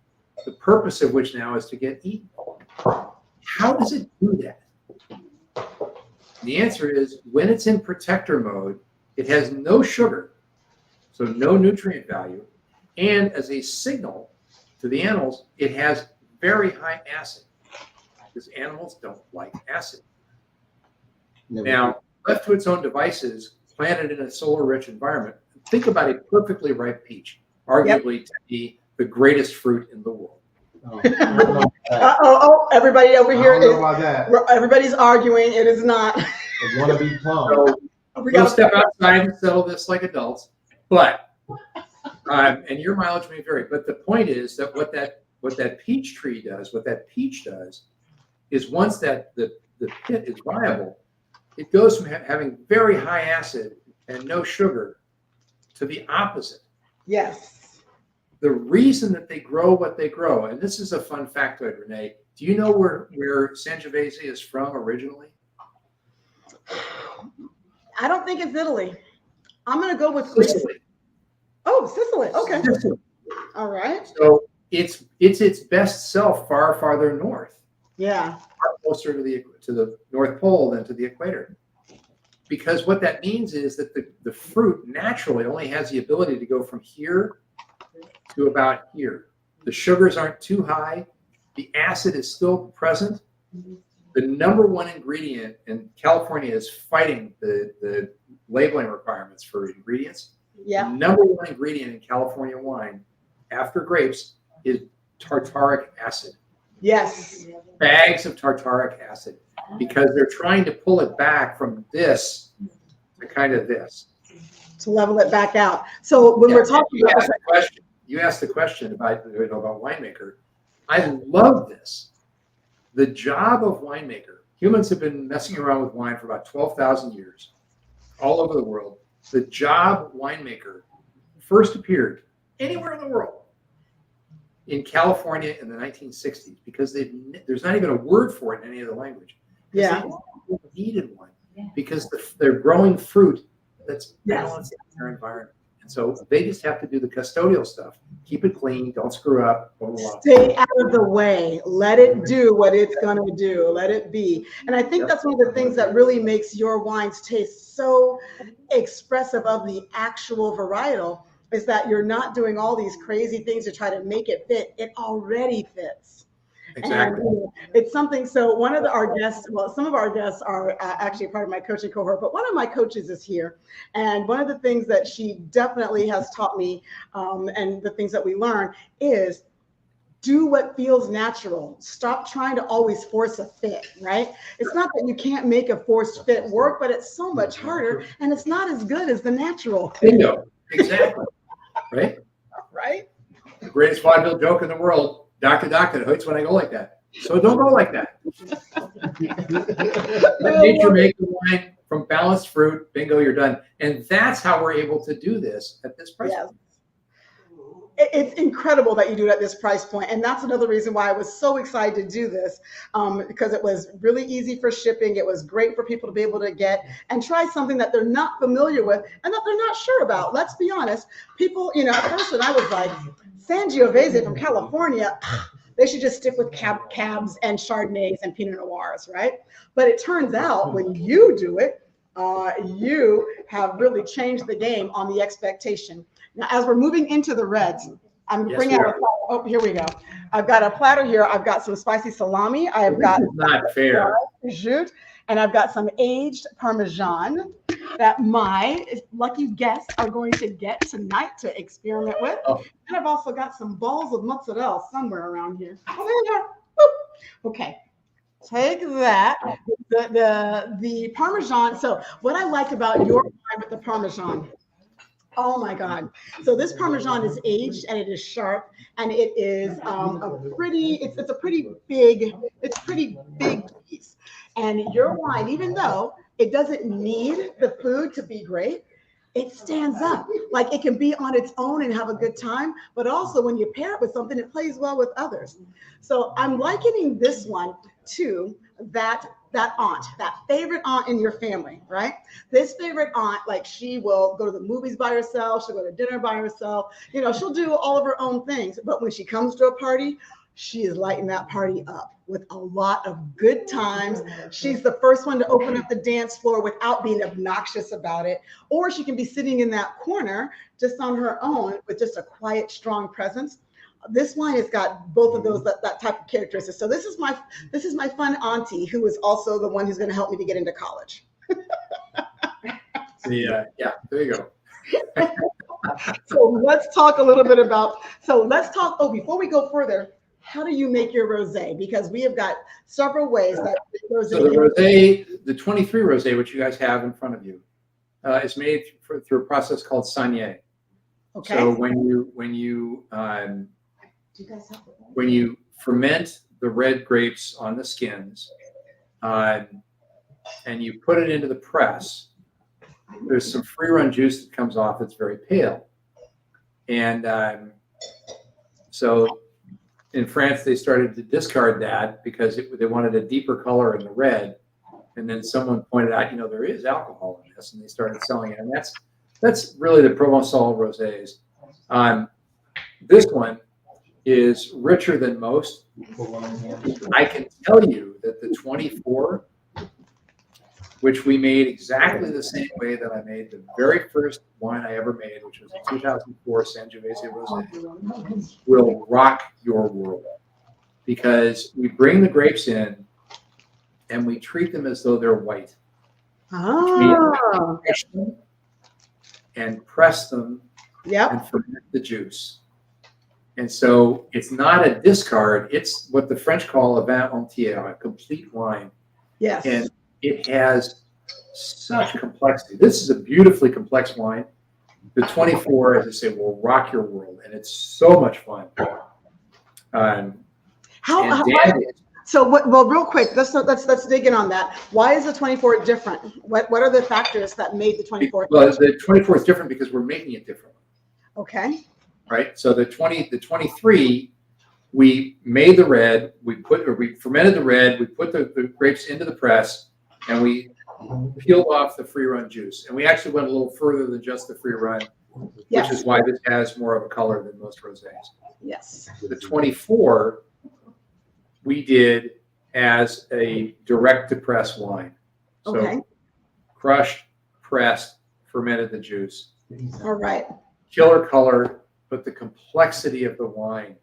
the purpose of which now is to get eaten. How does it do that? The answer is, when it's in protector mode, it has no sugar, so no nutrient value, and as a signal to the animals, it has very high acid, because animals don't like acid. Now, left to its own devices, planted in a solar-rich environment, think about a perfectly ripe peach, arguably to be the greatest fruit in the world. Everybody over here I don't know about that. Everybody's arguing. It is not. I want to be plumb. So we'll step outside and settle this like adults. But and your mileage may vary. But the point is that what that peach tree does, what that peach does, is once that the pit is viable, it goes from having very high acid and no sugar to the opposite. Yes. The reason that they grow what they grow, and this is a fun factoid, Renee. Do you know where Sangiovese is from originally? I don't think it's Italy. I'm going to go with Sicily. Oh, Sicily. Okay. Sicily. All right. So it's its best self far farther north. Yeah. Far closer to the North Pole than to the equator. Because what that means is that the fruit naturally only has the ability to go from here to about here. The sugars aren't too high. The acid is still present. The number one ingredient, and California is fighting the labeling requirements for ingredients. Yeah. The number one ingredient in California wine, after grapes, is tartaric acid. Yes. Bags of tartaric acid, because they're trying to pull it back from this to kind of this. To level it back out. So when we're talking about you asked the question about winemaker. I love this. The job of winemaker, humans have been messing around with wine for about 12,000 years, all over the world. The job winemaker first appeared anywhere in the world in California in the 1960s, because there's not even a word for it in any other language. Yeah. They needed one because they're growing fruit that's balanced in their environment. And so they just have to do the custodial stuff. Keep it clean. Don't screw up. Blah, blah, blah. Stay out of the way. Let it do what it's going to do. Let it be. And I think that's one of the things that really makes your wines taste so expressive of the actual varietal, is that you're not doing all these crazy things to try to make it fit. It already fits. Exactly. And it's something. So one of our guests, well, some of our guests are actually part of my coaching cohort, but one of my coaches is here. And one of the things that she definitely has taught me, and the things that we learn, is do what feels natural. Stop trying to always force a fit, right? It's not that you can't make a forced fit work, but it's so much harder, and it's not as good as the natural. Bingo. Exactly. Right? Right? The greatest vaudeville joke in the world. Doctor, it hurts when I go like that. So don't go like that. Let nature make the wine from balanced fruit. Bingo, you're done. And that's how we're able to do this at this price point. It's incredible that you do it at this price point. And that's another reason why I was so excited to do this, because it was really easy for shipping. It was great for people to be able to get and try something that they're not familiar with and that they're not sure about. Let's be honest. People, at first when I was like, Sangiovese from California, they should just stick with cabs and Chardonnays and Pinot Noirs, right? But it turns out when you do it, you have really changed the game on the expectation. Now, as we're moving into the reds, I'm bringing out a platter. Oh, here we go. I've got a platter here. I've got some spicy salami. I've got not fair. Prosciutto, and I've got some aged Parmesan that my lucky guests are going to get tonight to experiment with. Oh. And I've also got some balls of mozzarella somewhere around here. Oh, there you are. Boop. Okay. Take that, the Parmesan. So what I like about your wine with the Parmesan, oh my God. So this Parmesan is aged and it is sharp and it is it's a pretty big piece. And your wine, even though it doesn't need the food to be great, it stands up. Like it can be on its own and have a good time, but also when you pair it with something, it plays well with others. So I'm likening this one to that aunt, that favorite aunt in your family, right? This favorite aunt, like she will go to the movies by herself, she'll go to dinner by herself, you know, she'll do all of her own things. But when she comes to a party, she is lighting that party up with a lot of good times. She's the first one to open up the dance floor without being obnoxious about it. Or she can be sitting in that corner just on her own with just a quiet, strong presence. This wine has got both of those, that type of characteristics. So this is my fun auntie who is also the one who's going to help me to get into college. Yeah, there you go. So let's talk a little bit about, before we go further, how do you make your rosé? Because we have got several ways that rosé. So the rosé, the 23 rosé, which you guys have in front of you, is made through a process called saignée. Okay. So when you ferment the red grapes on the skins, and you put it into the press, there's some free run juice that comes off that's very pale. And so in France, they started to discard that because they wanted a deeper color in the red. And then someone pointed out, there is alcohol in this, and they started selling it. And that's really the Provençal rosés. This one is richer than most. I can tell you that the 24, which we made exactly the same way that I made the very first wine I ever made, which was a 2004 Sangiovese Rosé, will rock your world. Because we bring the grapes in and we treat them as though they're white. Oh. And press them Yep. and ferment the juice. And so it's not a discard, it's what the French call a vin entier, a complete wine. Yes. And it has such complexity. This is a beautifully complex wine. The 24, as I say, will rock your world, and it's so much fun. Well, real quick, let's dig in on that. Why is the 24 different? What are the factors that made the 24? Well, the 24 is different because we're making it differently. Okay. Right. So the 23, we made the red. We fermented the red. We put the grapes into the press, and we peeled off the free run juice. And we actually went a little further than just the free run, Yes. which is why this has more of a color than most rosés. Yes. The 24 we did as a direct to press wine. So Okay. crushed, pressed, fermented the juice. All right. Killer color, but the complexity of the wine,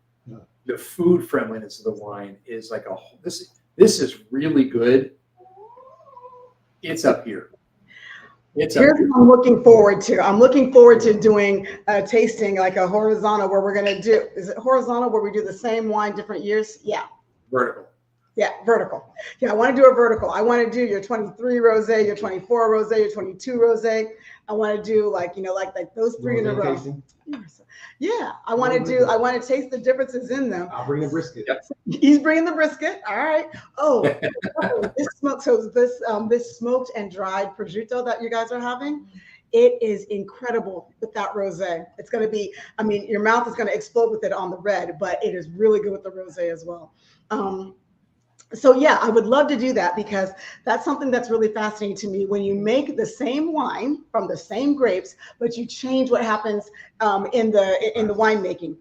the food friendliness of the wine is like this is really good. It's up here. Here's what I'm looking forward to. I'm looking forward to doing a tasting, like a horizontal, where we're going to do, is it horizontal where we do the same wine different years? Yeah. Vertical. Yeah, vertical. Yeah, I want to do a vertical. I want to do your 23 rosé, your 24 rosé, your 22 rosé. I want to do like those three in a row. Yeah, I want to taste the differences in them. I'll bring the brisket. Yep. He's bringing the brisket. All right. Oh, this smoked and dried prosciutto that you guys are having, it is incredible with that rosé. It's going to be, your mouth is going to explode with it on the red, but it is really good with the rosé as well. So yeah, I would love to do that because that's something that's really fascinating to me. When you make the same wine from the same grapes, but you change what happens in the winemaking.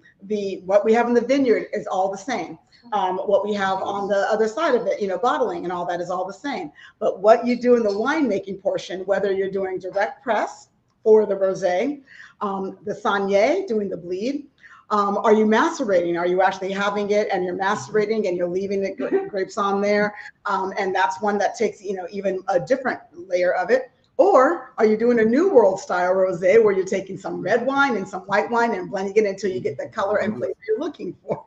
What we have in the vineyard is all the same. What we have on the other side of it, bottling and all that is all the same. But what you do in the winemaking portion, whether you're doing direct press for the rosé, the saignée, doing the bleed. Are you macerating? Are you actually having it and you're macerating and you're leaving the grapes on there? And that's one that takes, even a different layer of it. Or are you doing a New World style rosé where you're taking some red wine and some white wine and blending it until you get the color and flavor you're looking for?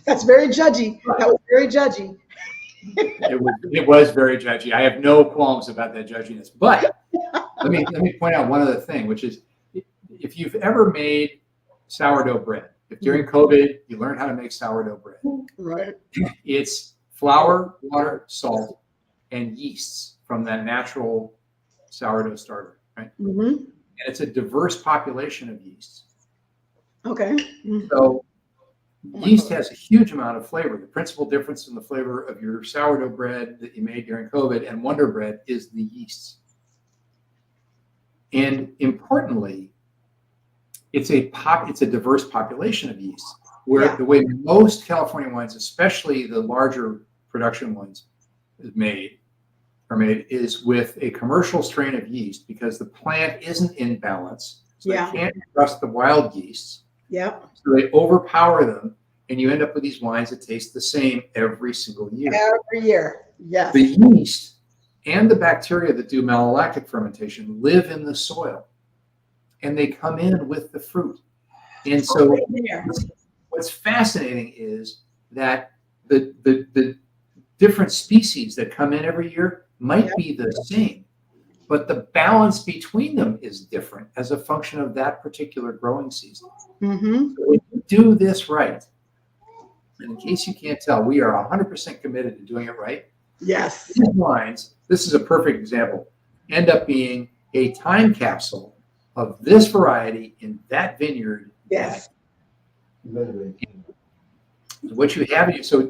That's very judgy. That was very judgy. It was very judgy. I have no qualms about that judginess. But let me point out one other thing, which is if you've ever made sourdough bread, if during COVID you learned how to make sourdough bread, right? It's flour, water, salt, and yeasts from that natural sourdough starter, right? Mm-hmm. And it's a diverse population of yeasts. Okay. Mm-hmm. So yeast has a huge amount of flavor. The principal difference in the flavor of your sourdough bread that you made during COVID and Wonder Bread is the yeasts. And importantly, it's a diverse population of yeast, where the way most California wines, especially the larger production ones, are made is with a commercial strain of yeast because the plant isn't in balance. So they can't trust the wild yeasts. Yeah. So they overpower them, and you end up with these wines that taste the same every single year. Every year, yes. The yeast and the bacteria that do malolactic fermentation live in the soil, and they come in with the fruit. And so what's fascinating is that the different species that come in every year might be the same, but the balance between them is different as a function of that particular growing season. Mm-hmm. So when you do this right, and in case you can't tell, we are 100% committed to doing it right. Yes. These wines, this is a perfect example, end up being a time capsule of this variety in that vineyard. Yes. What you have, so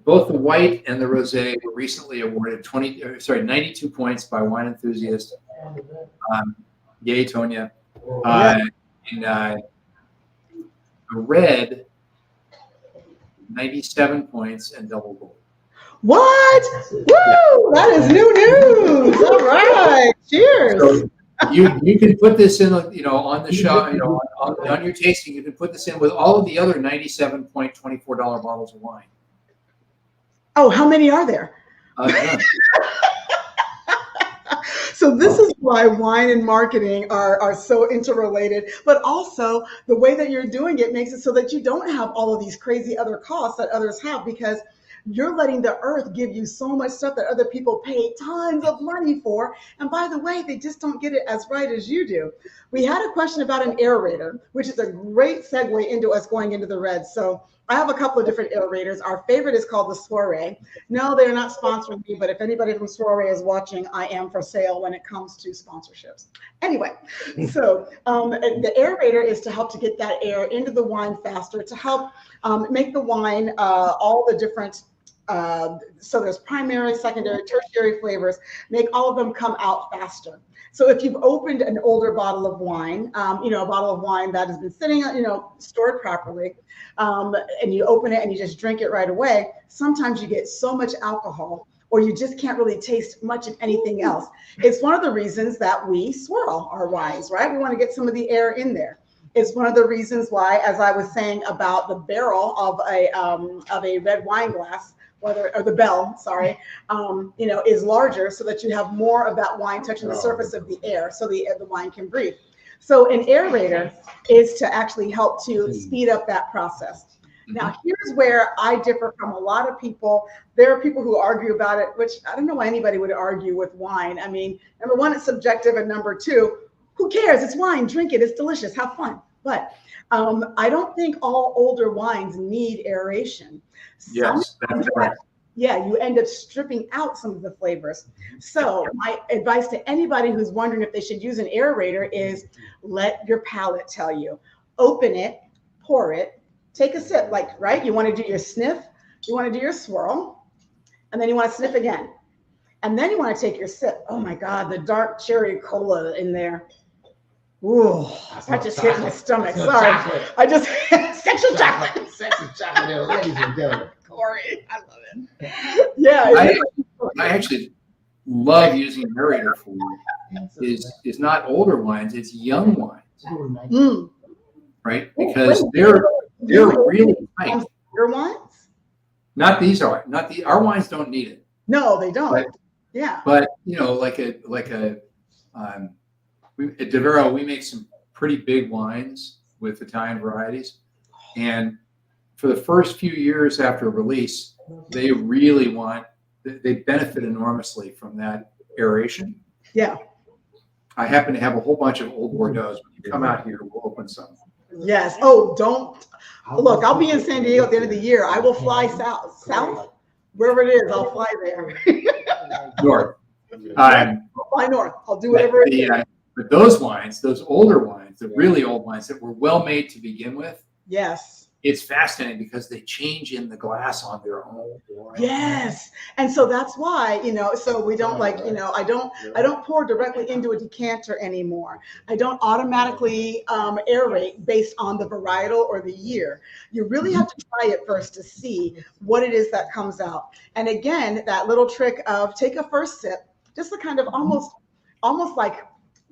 both the white and the rosé were recently awarded 92 points by Wine Enthusiast. Yay, Tonya. And the red, 97 points and double gold. What? Woo! That is new news. All right. Cheers. So you can put this in, on the show, on your tasting, you can put this in with all of the other $97.24 bottles of wine. Oh, how many are there? None. So this is why wine and marketing are so interrelated, but also the way that you're doing it makes it so that you don't have all of these crazy other costs that others have, because you're letting the earth give you so much stuff that other people pay tons of money for. And by the way, they just don't get it as right as you do. We had a question about an aerator, which is a great segue into us going into the red. So I have a couple of different aerators. Our favorite is called the Soiree. No, they're not sponsoring me, but if anybody from Soiree is watching, I am for sale when it comes to sponsorships. Anyway, so the aerator is to help to get that air into the wine faster, to help make the wine all the different, so there's primary, secondary, tertiary flavors, make all of them come out faster. So if you've opened an older bottle of wine, a bottle of wine that has been sitting, stored properly, and you open it and you just drink it right away, sometimes you get so much alcohol, or you just can't really taste much of anything else. It's one of the reasons that we swirl our wines, right? We want to get some of the air in there. It's one of the reasons why, as I was saying about the barrel of a red wine glass, or the bell, sorry, is larger so that you have more of that wine touching the surface of the air so the wine can breathe. So an aerator is to actually help to speed up that process. Now, here's where I differ from a lot of people. There are people who argue about it, which I don't know why anybody would argue with wine. I mean, number one, it's subjective, and number two, who cares? It's wine, drink it, it's delicious, have fun. But I don't think all older wines need aeration. Yes, that's right. Yeah, you end up stripping out some of the flavors. So my advice to anybody who's wondering if they should use an aerator is let your palate tell you. Open it, pour it, take a sip, right? You want to do your sniff, you want to do your swirl, and then you want to sniff again. And then you want to take your sip. Oh my God, the dark cherry cola in there. Ooh, that just hit my stomach. Sorry. I just, sexual chocolate. Sexy chocolate, ladies and gentlemen. Corey, I love it. Yeah. I actually love using narrator for is not older wines, it's young wines, right? Because they're really tight. Your wines? Not these are our wines don't need it. No, they don't. Yeah. But you know, at Terroir, we make some pretty big wines with Italian varieties, and for the first few years after release, they benefit enormously from that aeration. Yeah. I happen to have a whole bunch of old Bordeaux. When you come out here, we'll open some. Yes. Oh, don't look. I'll be in San Diego at the end of the year. I will fly south, wherever it is. I'll fly there. North. I'll fly north. I'll do whatever it is. But those wines, those older wines, the really old wines that were well made to begin with. Yes. It's fascinating because they change in the glass on their own. Yes. And so that's why, so we don't I don't pour directly into a decanter anymore. I don't automatically aerate based on the varietal or the year. You really have to try it first to see what it is that comes out. And again, that little trick of take a first sip, just to kind of almost like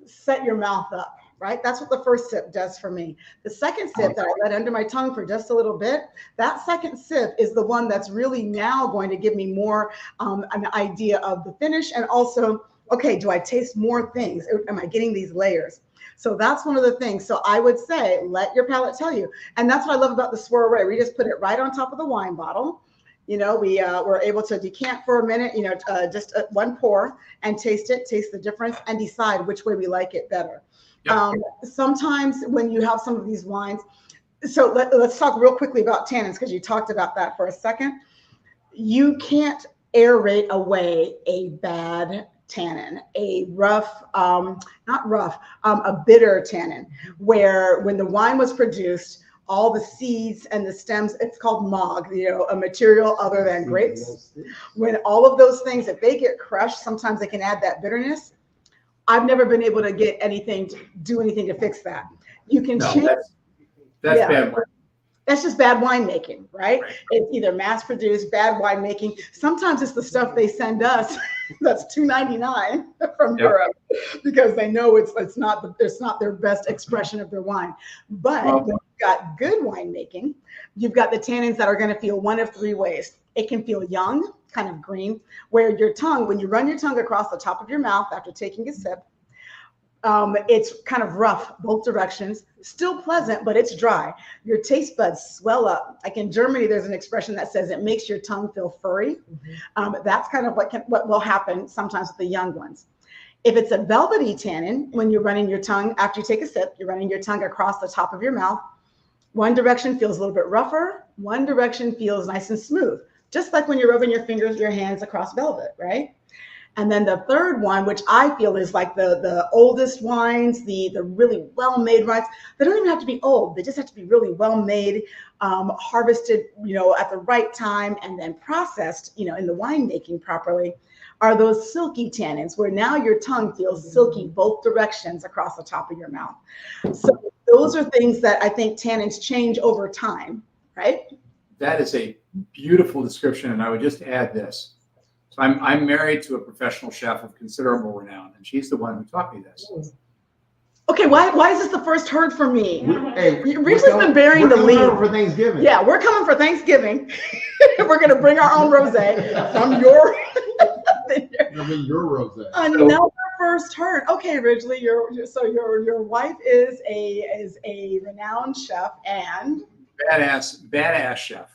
set your mouth up. Right? That's what the first sip does for me. The second sip that I let under my tongue for just a little bit, that second sip is the one that's really now going to give me more an idea of the finish. And also, okay, do I taste more things? Am I getting these layers? So that's one of the things. So I would say, let your palate tell you. And that's what I love about the Swirl. We just put it right on top of the wine bottle. We're able to decant for a minute, just one pour and taste the difference and decide which way we like it better. Yep. Sometimes when you have some of these wines, so let's talk real quickly about tannins, because you talked about that for a second. You can't aerate away a bad tannin, a rough, a bitter tannin, where when the wine was produced, all the seeds and the stems, it's called mog, a material other than grapes. When all of those things, if they get crushed, sometimes they can add that bitterness. I've never been able to get do anything to fix that. You can change. That's bad wine. That's just bad winemaking, right? It's either mass-produced bad winemaking. Sometimes it's the stuff they send us that's $2.99 from Europe, because they know it's not their best expression of their wine. But when you've got good winemaking, you've got the tannins that are going to feel one of three ways. It can feel young, kind of green, where your tongue, when you run your tongue across the top of your mouth after taking a sip, it's kind of rough both directions, still pleasant, but it's dry. Your taste buds swell up. Like in Germany, there's an expression that says it makes your tongue feel furry. That's kind of what will happen sometimes with the young ones. If it's a velvety tannin, when you're running your tongue after you take a sip, you're running your tongue across the top of your mouth. One direction feels a little bit rougher. One direction feels nice and smooth. Just like when you're rubbing your hands across velvet, right? And then the third one, which I feel is like the oldest wines, the really well-made wines, they don't even have to be old. They just have to be really well-made, harvested, at the right time, and then processed, in the winemaking properly, are those silky tannins, where now your tongue feels silky both directions across the top of your mouth. So those are things that I think tannins change over time, right? That is a beautiful description, and I would just add this. So I'm married to a professional chef of considerable renown, and she's the one who taught me this. Okay, why is this the first heard from me? Hey, Reese's been bearing the lead. We're coming for Thanksgiving. Yeah, we're coming for Thanksgiving. We're going to bring our own rosé from your rosé. Another first heard. Okay, Ridgely, your wife is a renowned chef and badass chef.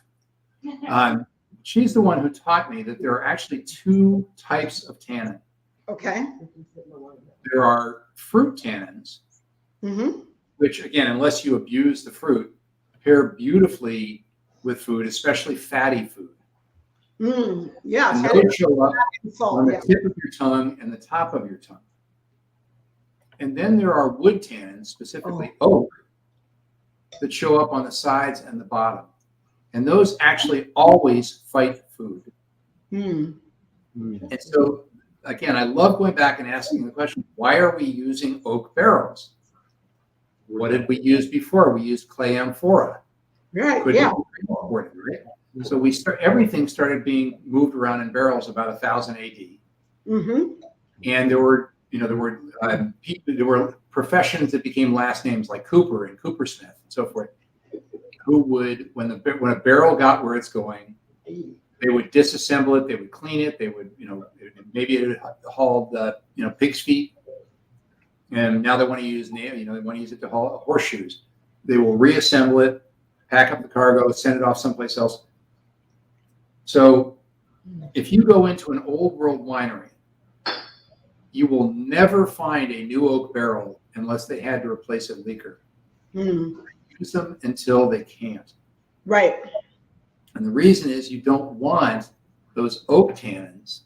She's the one who taught me that there are actually two types of tannin. Okay. There are fruit tannins, which, again, unless you abuse the fruit, pair beautifully with food, especially fatty food. Yeah. And those show up on the tip of your tongue and the top of your tongue. And then there are wood tannins, specifically oak, that show up on the sides and the bottom. And those actually always fight food. Hmm. And so, again, I love going back and asking the question, why are we using oak barrels? What did we use before? We used clay amphora. Right. Could Yeah. be imported, right? So everything started being moved around in barrels about 1000 AD. Mm-hmm. And there were professions that became last names like Cooper and Coopersmith and so forth, who would, when a barrel got where it's going, they would disassemble it, they would clean it, they would, maybe it hauled, pig's feet, and now they want to use they want to use it to haul horseshoes. They will reassemble it, pack up the cargo, send it off someplace else. So, if you go into an old world winery, you will never find a new oak barrel unless they had to replace a leaker. Use them until they can't. Right. And the reason is you don't want those oak tannins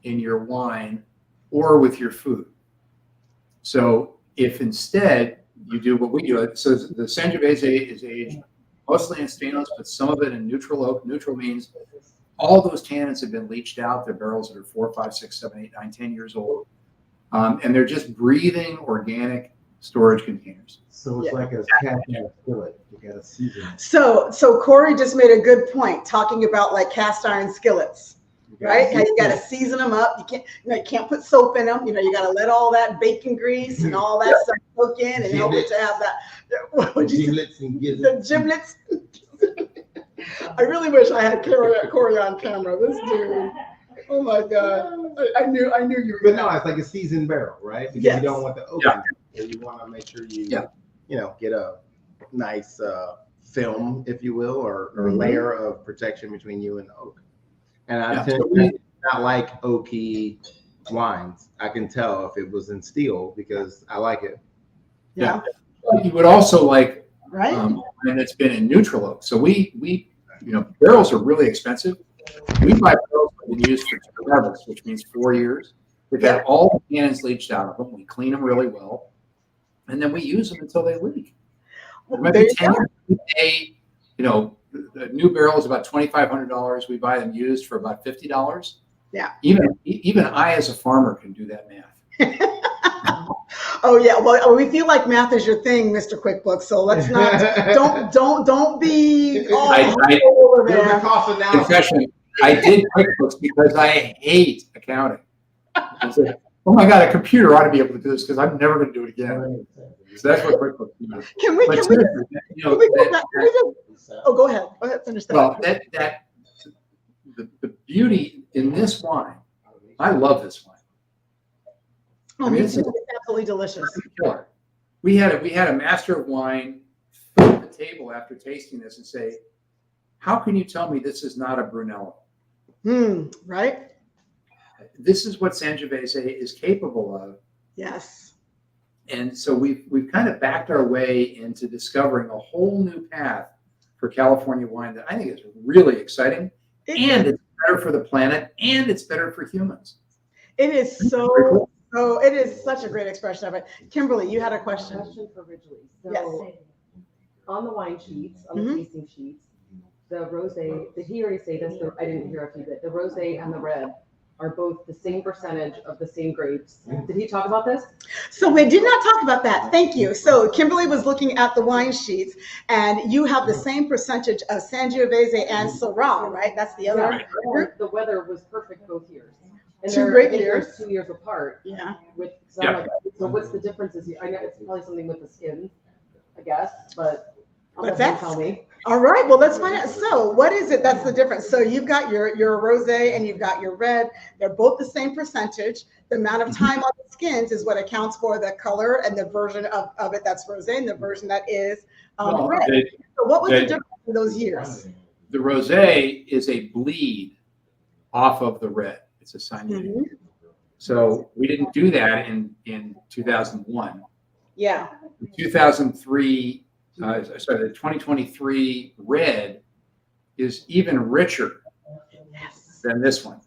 in your wine or with your food. So if instead you do what we do, so the Sangiovese is aged mostly in stainos, but some of it in neutral oak. Neutral means all those tannins have been leached out. They're barrels that are 4, 5, 6, 7, 8, 9, 10 years old. And they're just breathing organic storage containers. So it's like a cat in a skillet. You got to season it. So Corey just made a good point talking about like cast iron skillets, right? How you got to season them up. You can't put soap in them. You got to let all that bacon grease and all that stuff cook in and help it to have that. What would you say? Giblets and gizzards. The giblets. I really wish I had Corey on camera. This dude. Oh my God! I knew you were. But no, it's like a seasoned barrel, right? Because Yes. you don't want the oak. So you want to make sure you, get a nice film, if you will, or layer of protection between you and the oak. And I tend to not like oaky wines. I can tell if it was in steel because I like it. Yeah. You would also like, Right. and it's been in neutral oak. So we barrels are really expensive. We buy barrels that have been used for 2 harvests, which means 4 years. We've got all the tannins leached out of them. We clean them really well, and then we use them until they leak. There might be 10 years. We pay, the new barrel is about $2,500. We buy them used for about $50. Yeah. Even I, as a farmer, can do that math. Oh yeah. Well, we feel like math is your thing, Mr. QuickBooks. So let's not. don't be all over There's a there. cost analysis. Confession: I did QuickBooks because I hate accounting. I said, "Oh my God, a computer ought to be able to do this because I'm never going to do it again." So that's what QuickBooks does. Can we go back? Oh, go ahead. Go ahead. Finish that. Well, the beauty in this wine, I love this wine. Oh, me too. It's absolutely delicious. Killer. We had a master of wine fill the table after tasting this and say, "How can you tell me this is not a Brunello?" Right? This is what Sangiovese is capable of. Yes. And so we've kind of backed our way into discovering a whole new path for California wine that I think is really exciting, and it's better for the planet, and it's better for humans. It is so. Oh, it is such a great expression of it. Kimberly, you had a question. Question for Ridgely. So Yes. on the wine sheets, on the tasting sheets, the rosé, did he already say this? I didn't hear a few bit. The rosé and the red are both the same percentage of the same grapes. Did he talk about this? So we did not talk about that. Thank you. So Kimberly was looking at the wine sheets, and you have the same percentage of Sangiovese and Syrah, right? That's the other group. The weather was perfect both years. And Two they're, great I think years. they're 2 years apart. Yeah. So I'm like, so what's the difference? I know it's probably something with the skin, I guess, but I'll let him tell me. All right. Well, let's find out. So what is it that's the difference? So you've got your rosé and you've got your red. They're both the same percentage. The amount of time on the skins is what accounts for the color and the version of it that's rosé and the version that is red. So what was the difference in those years? The rosé is a bleed off of the red. It's a cyanide. So we didn't do that in 2001. Yeah. 2003, the 2023 red is even richer than this one.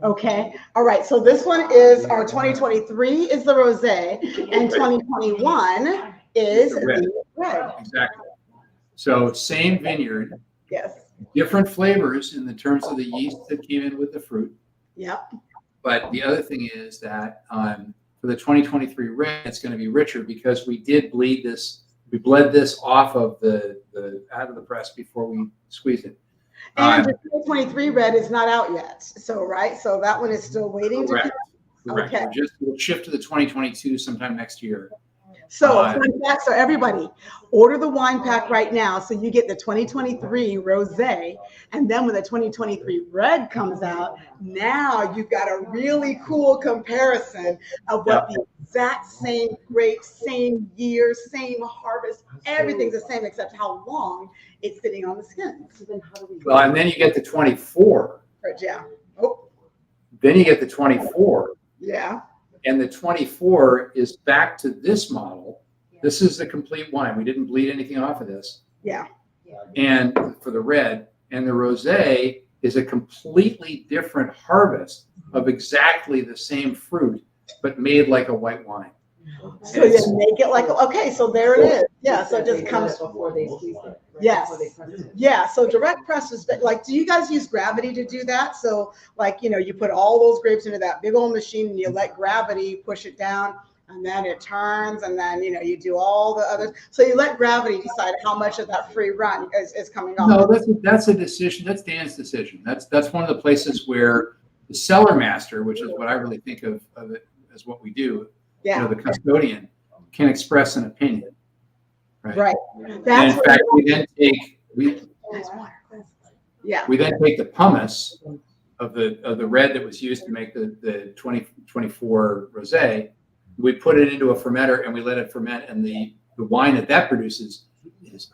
Okay. All right. So this one is our 2023 is the rosé, and 2021 is the red. Exactly. So same vineyard. Yes. different flavors in the terms of the yeast that came in with the fruit. Yep. But the other thing is that for the 2023 red, it's going to be richer because we did bleed this. We bled this off of the out of the press before we squeezed it. And the 2023 red is not out yet. So, right. So that one is still waiting. Correct. Correct. Okay. We'll shift to the 2022 sometime next year. So, so everybody, order the wine pack right now so you get the 2023 rosé, and then when the 2023 red comes out, now you've got a really cool comparison of what the exact same grapes, same year, same harvest, everything's the same except how long it's sitting on the skin. So then how do we? Well, and then you get the 24. Yeah. Oh. Then you get the 24. Yeah. And the 24 is back to this model. This is the complete wine. We didn't bleed anything off of this. Yeah. And for the red, and the rosé is a completely different harvest of exactly the same fruit, but made like a white wine. So you make it like, okay, so there it is. Yeah, so it just comes before they squeeze it. Right? Yes. Before they press it. Yeah, so direct press is like, do you guys use gravity to do that? So like, you put all those grapes into that big old machine and you let gravity push it down and then it turns and then, you do all the others. So you let gravity decide how much of that free run is coming off. No, that's a decision. That's Dan's decision. That's one of the places where the cellar master, which is what I really think of it as what we do, the custodian can express an opinion. Right. That's in fact, we then take we then take the pumice of the red that was used to make the 2024 rosé. We put it into a fermenter and we let it ferment, and the wine that produces is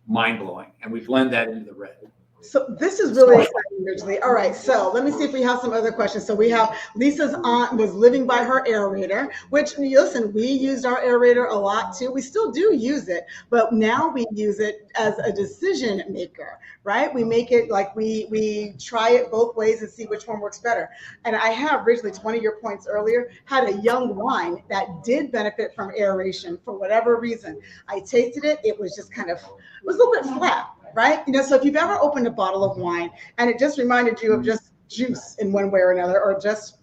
mind blowing. And we blend that into the red. So this is really exciting, Ridgely. All right, so let me see if we have some other questions. So we have Lisa's aunt was living by her aerator, which, listen, we used our aerator a lot too. We still do use it, but now we use it as a decision maker, right? We make it like we try it both ways and see which one works better. And I have, Ridgely, to one of your points earlier, had a young wine that did benefit from aeration for whatever reason. I tasted it. It was just it was a little bit flat. Right? So if you've ever opened a bottle of wine and it just reminded you of just juice in one way or another, or just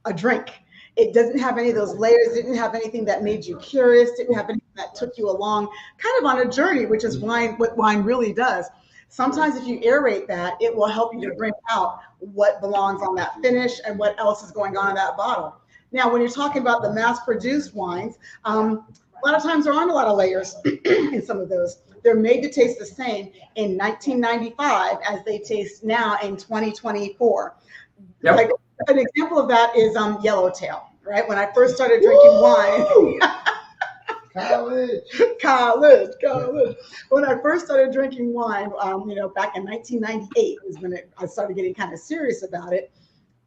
a drink, it doesn't have any of those layers, didn't have anything that made you curious, didn't have anything that took you along kind of on a journey, which is what wine really does. Sometimes if you aerate that, it will help you to bring out what belongs on that finish and what else is going on in that bottle. Now, when you're talking about the mass-produced wines, a lot of times there aren't a lot of layers in some of those. They're made to taste the same in 1995 as they taste now in 2024. Yep. Like an example of that is Yellowtail, right? When I first started drinking wine. College. When I first started drinking wine, back in 1998 was when I started getting kind of serious about it.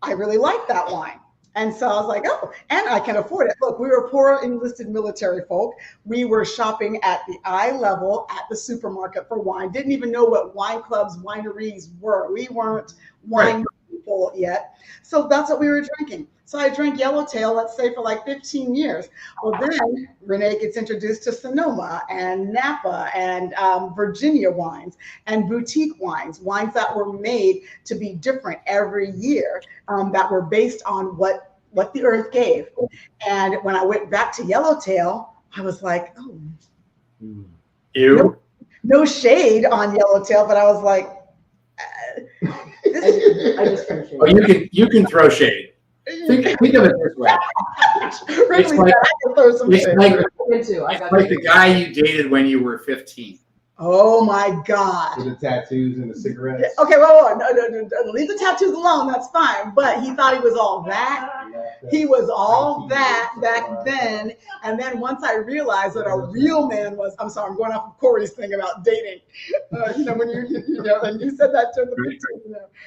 I really liked that wine. And so I was like, oh, and I can afford it. Look, we were poor enlisted military folk. We were shopping at the eye level at the supermarket for wine. Didn't even know what wine clubs, wineries were. We weren't wine people yet. So that's what we were drinking. So I drank Yellowtail, let's say, for like 15 years. Well, then Renee gets introduced to Sonoma and Napa and Virginia wines and boutique wines that were made to be different every year, that were based on what the earth gave. And when I went back to Yellowtail, I was like, oh, no shade on Yellowtail, but I was like, I just finished it. Oh, you can throw shade. Think of it this way. It's like the guy you dated when you were 15. Oh my God. With the tattoos and the cigarettes. Okay, well, no, leave the tattoos alone, that's fine. But he thought he was all that. He was all that back then. And then once I realized what a real man was, I'm sorry, I'm going off of Corey's thing about dating. When and you said that to the picture,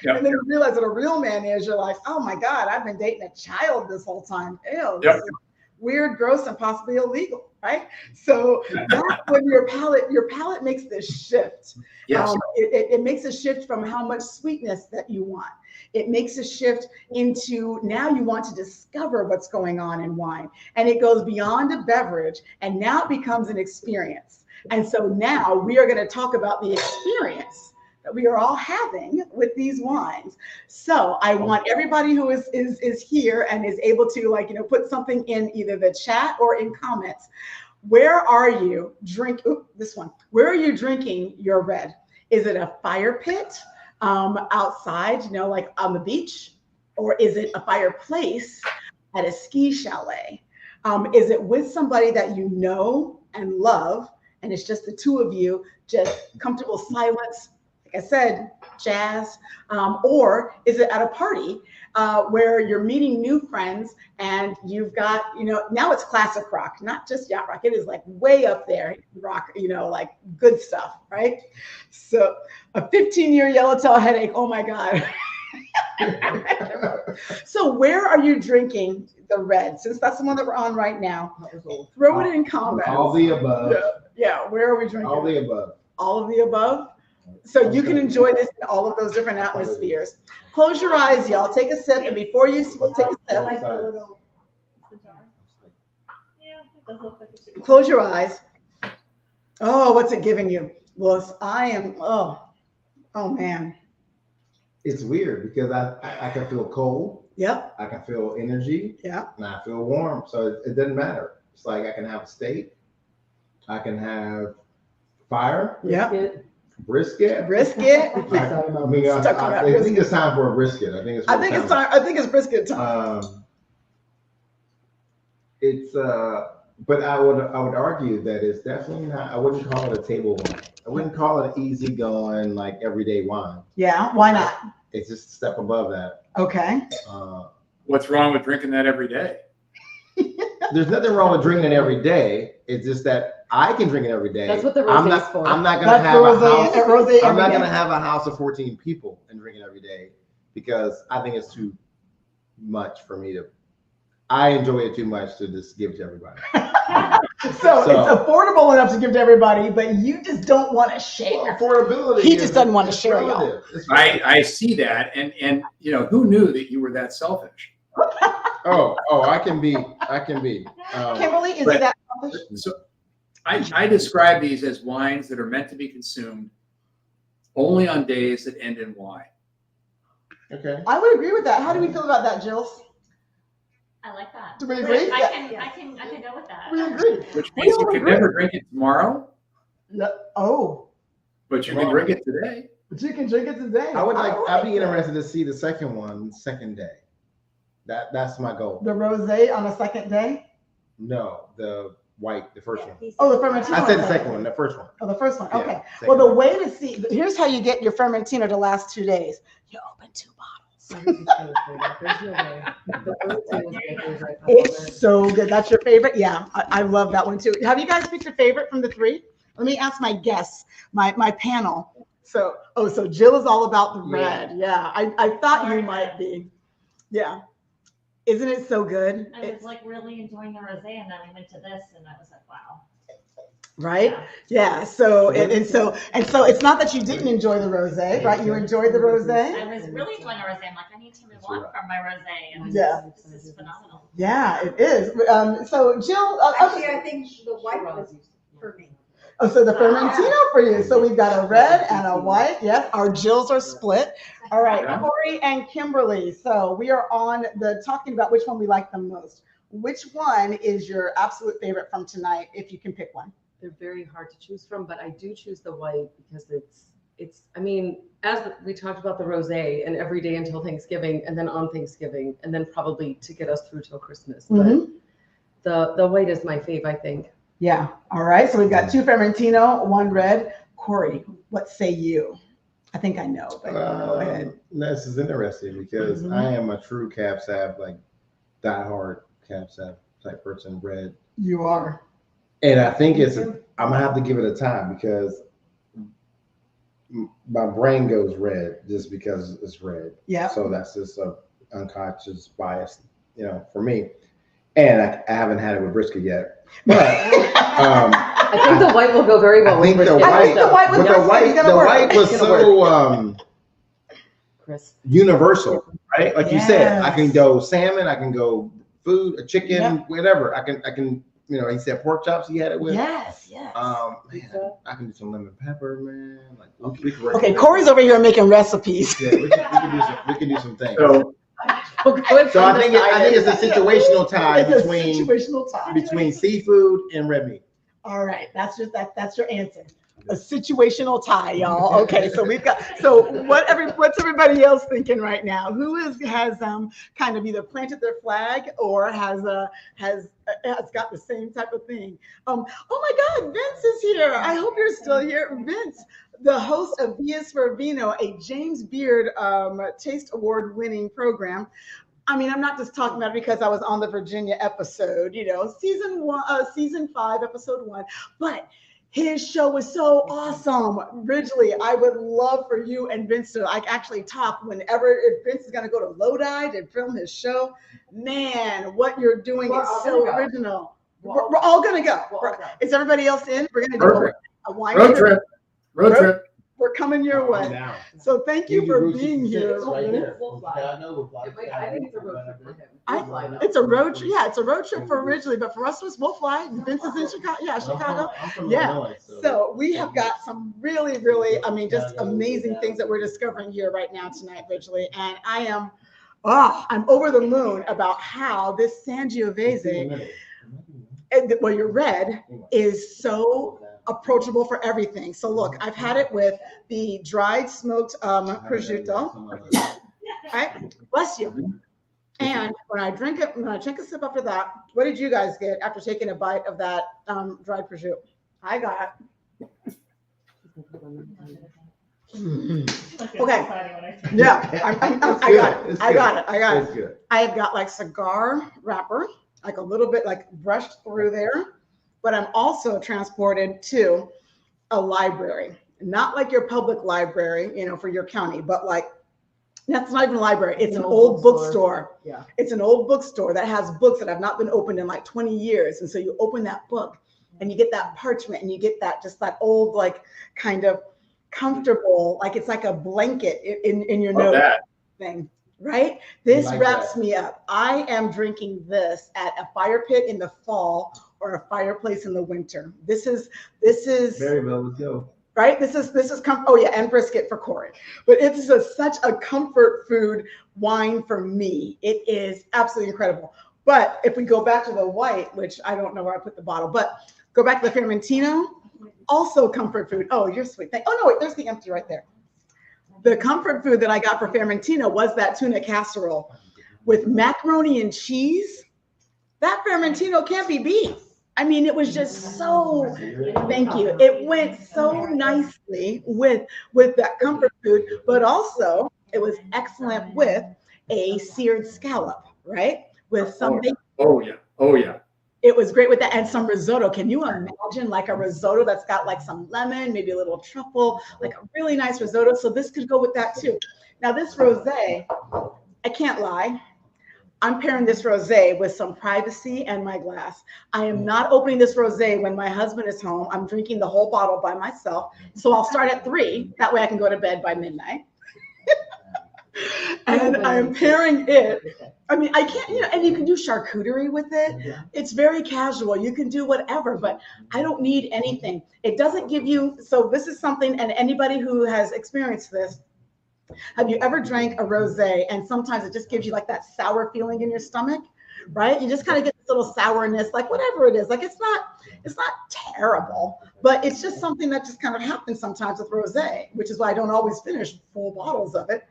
Yep. And then you realize what a real man is, you're like, oh my God, I've been dating a child this whole time. Ew, this is weird, gross, and possibly illegal, right? So that's when your palate makes this shift. Yes. It makes a shift from how much sweetness that you want. It makes a shift into now you want to discover what's going on in wine. And it goes beyond a beverage, and now it becomes an experience. And so now we are going to talk about the experience that we are all having with these wines. So I want everybody who is here and is able to, like, put something in either the chat or in comments. Where are you Where are you drinking your red? Is it a fire pit outside, like on the beach? Or is it a fireplace at a ski chalet? Is it with somebody that you know and love, and it's just the two of you, just comfortable silence, like I said, jazz? Or is it at a party where you're meeting new friends and you've got, now it's classic rock, not just yacht rock. It is like way up there, rock, like good stuff, right? So a 15-year yellowtail headache, oh my God. So where are you drinking the red? Since that's the one that we're on right now, throw it in comments. All the above. Yeah, where are we drinking? All the above. All of the above. So you can enjoy this in all of those different atmospheres. Close your eyes, y'all. Take a sip, and before you take a sip, close your eyes. Oh, what's it giving you? Well, oh man. It's weird because I can feel cold. Yep. I can feel energy. Yeah. And I feel warm. So it doesn't matter. It's like I can have a steak. I can have fire. Yeah. Brisket. I think it's time for a brisket. I think it's time. I think it's brisket time. But I would argue that it's definitely not. I wouldn't call it a table wine. I wouldn't call it an easygoing, like everyday wine. Yeah, why not? It's just a step above that. Okay. What's wrong with drinking that every day? There's nothing wrong with drinking it every day. It's just that I can drink it every day. That's what the rosé is for. I'm not gonna have a house. Rosé I'm not gonna have a house of 14 people and drink it every day because I think it's too much for me to. I enjoy it too much to just give it to everybody. So it's affordable enough to give to everybody, but you just don't want to share. Well, affordability. He just doesn't want to share, y'all. I see that, and who knew that you were that selfish? Oh, I can be. Kimberly, is it that selfish? So I describe these as wines that are meant to be consumed only on days that end in Y. Okay. I would agree with that. How do we feel about that, Jills? I like that. Do we agree? I can go with that. We agree. Which means you can never drink it tomorrow, Yeah. Oh, but you can drink it today. but you can drink it today. I'd be interested to see the second day. That's my goal. The rosé on the second day? No, the white, the first one. Oh, the Fermentino. I said the second one, the first one. Oh, the first one. Yeah, Okay. second Well, the one. way to see, here's how you get your Fermentino to last 2 days. You open 2 bottles. It's so good. That's your favorite? Yeah, I love that one too. Have you guys picked your favorite from the 3? Let me ask my guests, my panel. So Jill is all about the red. Yeah, I thought you might be. Yeah. Isn't it so good? I was like really enjoying the rosé, and then I went to this, and I was like, wow. Right? Yeah. So so it's not that you didn't enjoy the rosé, right? You enjoyed the rosé. I was really enjoying the rosé. I'm like, I need to move on from my rosé, and this is phenomenal. Yeah, it is. So Jill, Actually, I think the white was for me. oh, so the Fermentino for you. So we've got a red and a white. Yes, our Jills are split. All right, Yeah. Corey and Kimberly. So we are on talking about which one we like the most. Which one is your absolute favorite from tonight, if you can pick one? They're very hard to choose from, but I do choose the white because it's. I mean, as we talked about the rosé, and every day until Thanksgiving, and then on Thanksgiving, and then probably to get us through till Christmas. Mhm. But the white is my fave, I think. Yeah. All right. So we've got 2 Fermentino, 1 red. Corey, what say you? I think I know, but go ahead. This is interesting because Mhm. I am a true Cab Sav, like diehard Cab Sav type person, red. You are. And I think I'm gonna have to give it a time because my brain goes red just because it's red. Yeah. So that's just a unconscious bias, for me. And I haven't had it with brisket yet, but I think the white will go very well. I think with the brisket. I think the white but was the white was It's gonna so Chris. universal, right? Like you said, I can Yes. go salmon, I can go food, a chicken, Yeah. whatever. I can he said pork chops he had it with. Yes. Man, I can do some lemon pepper, man. Like, we can work Okay, with Corey's over here making recipes. Yeah, we can do some things. So, So I think it's a situational tie It's a between situational tie. between seafood and red meat. All right, that's your answer. A situational tie, y'all. Okay, so we've got what's everybody else thinking right now? Who has kind of either planted their flag or has got the same type of thing? Oh my God, Vince is here. I hope you're still here, Vince, the host of V is for Vino, a James Beard Taste Award winning program. I mean, I'm not just talking about it because I was on the Virginia episode, season 5, episode 1, but his show was so awesome. Ridgely, I would love for you and Vince to actually talk if Vince is going to go to Lodi to film his show. Man, what you're doing is so original. We're all going to go. Is everybody else in? We're going to do a wine trip. Road trip. We're coming your way. So thank you for being here. Right there. I think it's a road trip for him. It's a road trip. Yeah, it's a road trip for Ridgely, but for us, we'll fly. Vince is in Chicago. Yeah, Chicago. I'm from Yeah. Illinois, So we have got some really, really, just amazing things that we're discovering here right now tonight, Ridgely. And I'm over the moon about how this Sangiovese, your red, is so approachable for everything. So look, I've had it with the dried smoked prosciutto. Right? Bless you. And when I drink a sip after that, what did you guys get after taking a bite of that dried prosciutto? I got okay. Yeah, I got it. Good. I have got like cigar wrapper, like a little bit like brushed through there, but I'm also transported to a library, not like your public library, for your county, but like that's not even a library. It's an old bookstore. Yeah. It's an old bookstore that has books that have not been opened in like 20 years. And so you open that book and you get that parchment and you get that old, like kind of comfortable, like it's like a blanket in your nose thing, right? This wraps me up. I am drinking this at a fire pit in the fall or a fireplace in the winter. This is Very well, let's go. Right? This is and brisket for Corey. But it's such a comfort food wine for me. It is absolutely incredible. But if we go back to the white, which I don't know where I put the bottle, but go back to the Fermentino, also comfort food. Oh, you're sweet. Oh, no, wait, there's the empty right there. The comfort food that I got for Fermentino was that tuna casserole with macaroni and cheese. That Fermentino can't be beat. I mean, it was just so, thank you. It went so nicely with that comfort food, but also it was excellent with a seared scallop, right? With some bacon. Oh yeah. It was great with that and some risotto. Can you imagine like a risotto that's got like some lemon, maybe a little truffle, like a really nice risotto. So this could go with that too. Now this rosé, I can't lie. I'm pairing this rosé with some privacy and my glass. I am not opening this rosé when my husband is home. I'm drinking the whole bottle by myself. So I'll start at 3. That way I can go to bed by midnight. And I'm pairing it. I mean, I can't, and you can do charcuterie with it. It's very casual. You can do whatever, but I don't need anything. It doesn't give you, so this is something, and anybody who has experienced this, have you ever drank a rosé and sometimes it just gives you like that sour feeling in your stomach, right? You just kind of get this little sourness, like whatever it is. Like it's not terrible, but it's just something that just kind of happens sometimes with rosé, which is why I don't always finish full bottles of it.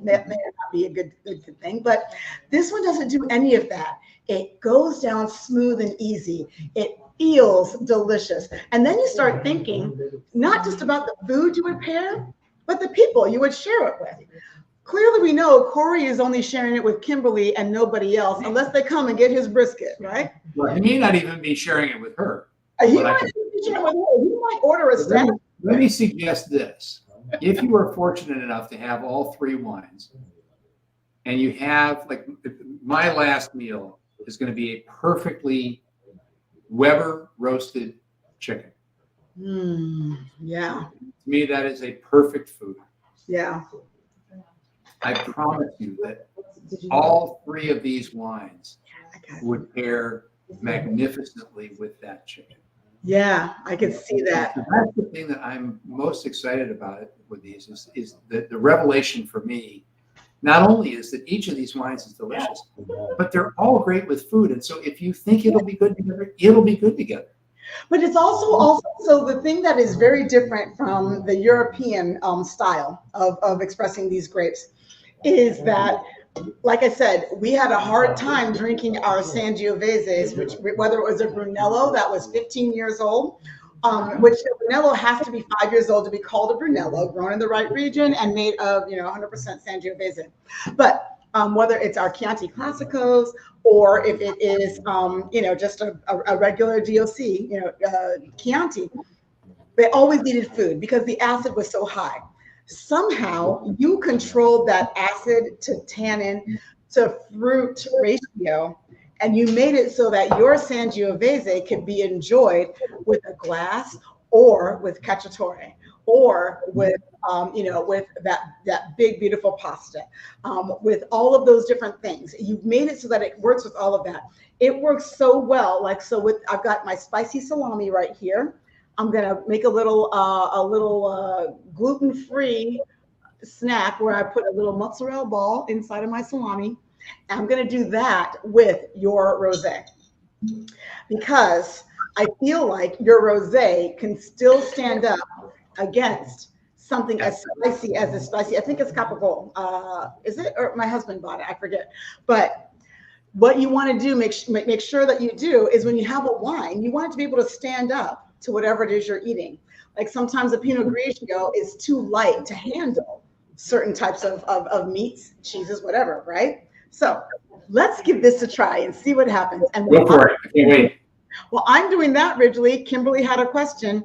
That may not be a good thing, but this one doesn't do any of that. It goes down smooth and easy. It feels delicious. And then you start thinking not just about the food you would pair, but the people you would share it with. Clearly, we know Corey is only sharing it with Kimberly and nobody else, unless they come and get his brisket, right? Well, he may not even be sharing it with her. He might be sharing with her. You might order a snack. Let me suggest this. If you are fortunate enough to have all 3 wines, and you have, like, my last meal is going to be a perfectly Weber roasted chicken. Yeah. To me, that is a perfect food. Yeah. I promise you that all 3 of these wines would pair magnificently with that chicken. Yeah, I can see that. So that's the thing that I'm most excited about with these is the revelation for me. Not only is that each of these wines is delicious, but they're all great with food. And so if you think it'll be good together, it'll be good together. But it's also so the thing that is very different from the European style of expressing these grapes is that, like I said, we had a hard time drinking our Sangioveses, which whether it was a Brunello that was 15 years old, which the Brunello has to be 5 years old to be called a Brunello, grown in the right region and made of 100% Sangiovese. But whether it's our Chianti Classicos or if it is just a regular DOC, Chianti, they always needed food because the acid was so high. Somehow you controlled that acid to tannin to fruit ratio, and you made it so that your Sangiovese could be enjoyed with a glass or with cacciatore or with with that big beautiful pasta, with all of those different things. You've made it so that it works with all of that. It works so well. I've got my spicy salami right here. I'm gonna make a little gluten-free snack where I put a little mozzarella ball inside of my salami. I'm gonna do that with your rosé because I feel like your rosé can still stand up against something as spicy as the spicy. I think it's Capicol. Is it? Or my husband bought it. I forget. But what you want to do, make sure that you do, is when you have a wine, you want it to be able to stand up to whatever it is you're eating. Like sometimes a Pinot Grigio is too light to handle certain types of meats, cheeses, whatever, right? So let's give this a try and see what happens. And go for it. I can't wait. Well, I'm doing that, Ridgely. Kimberly had a question.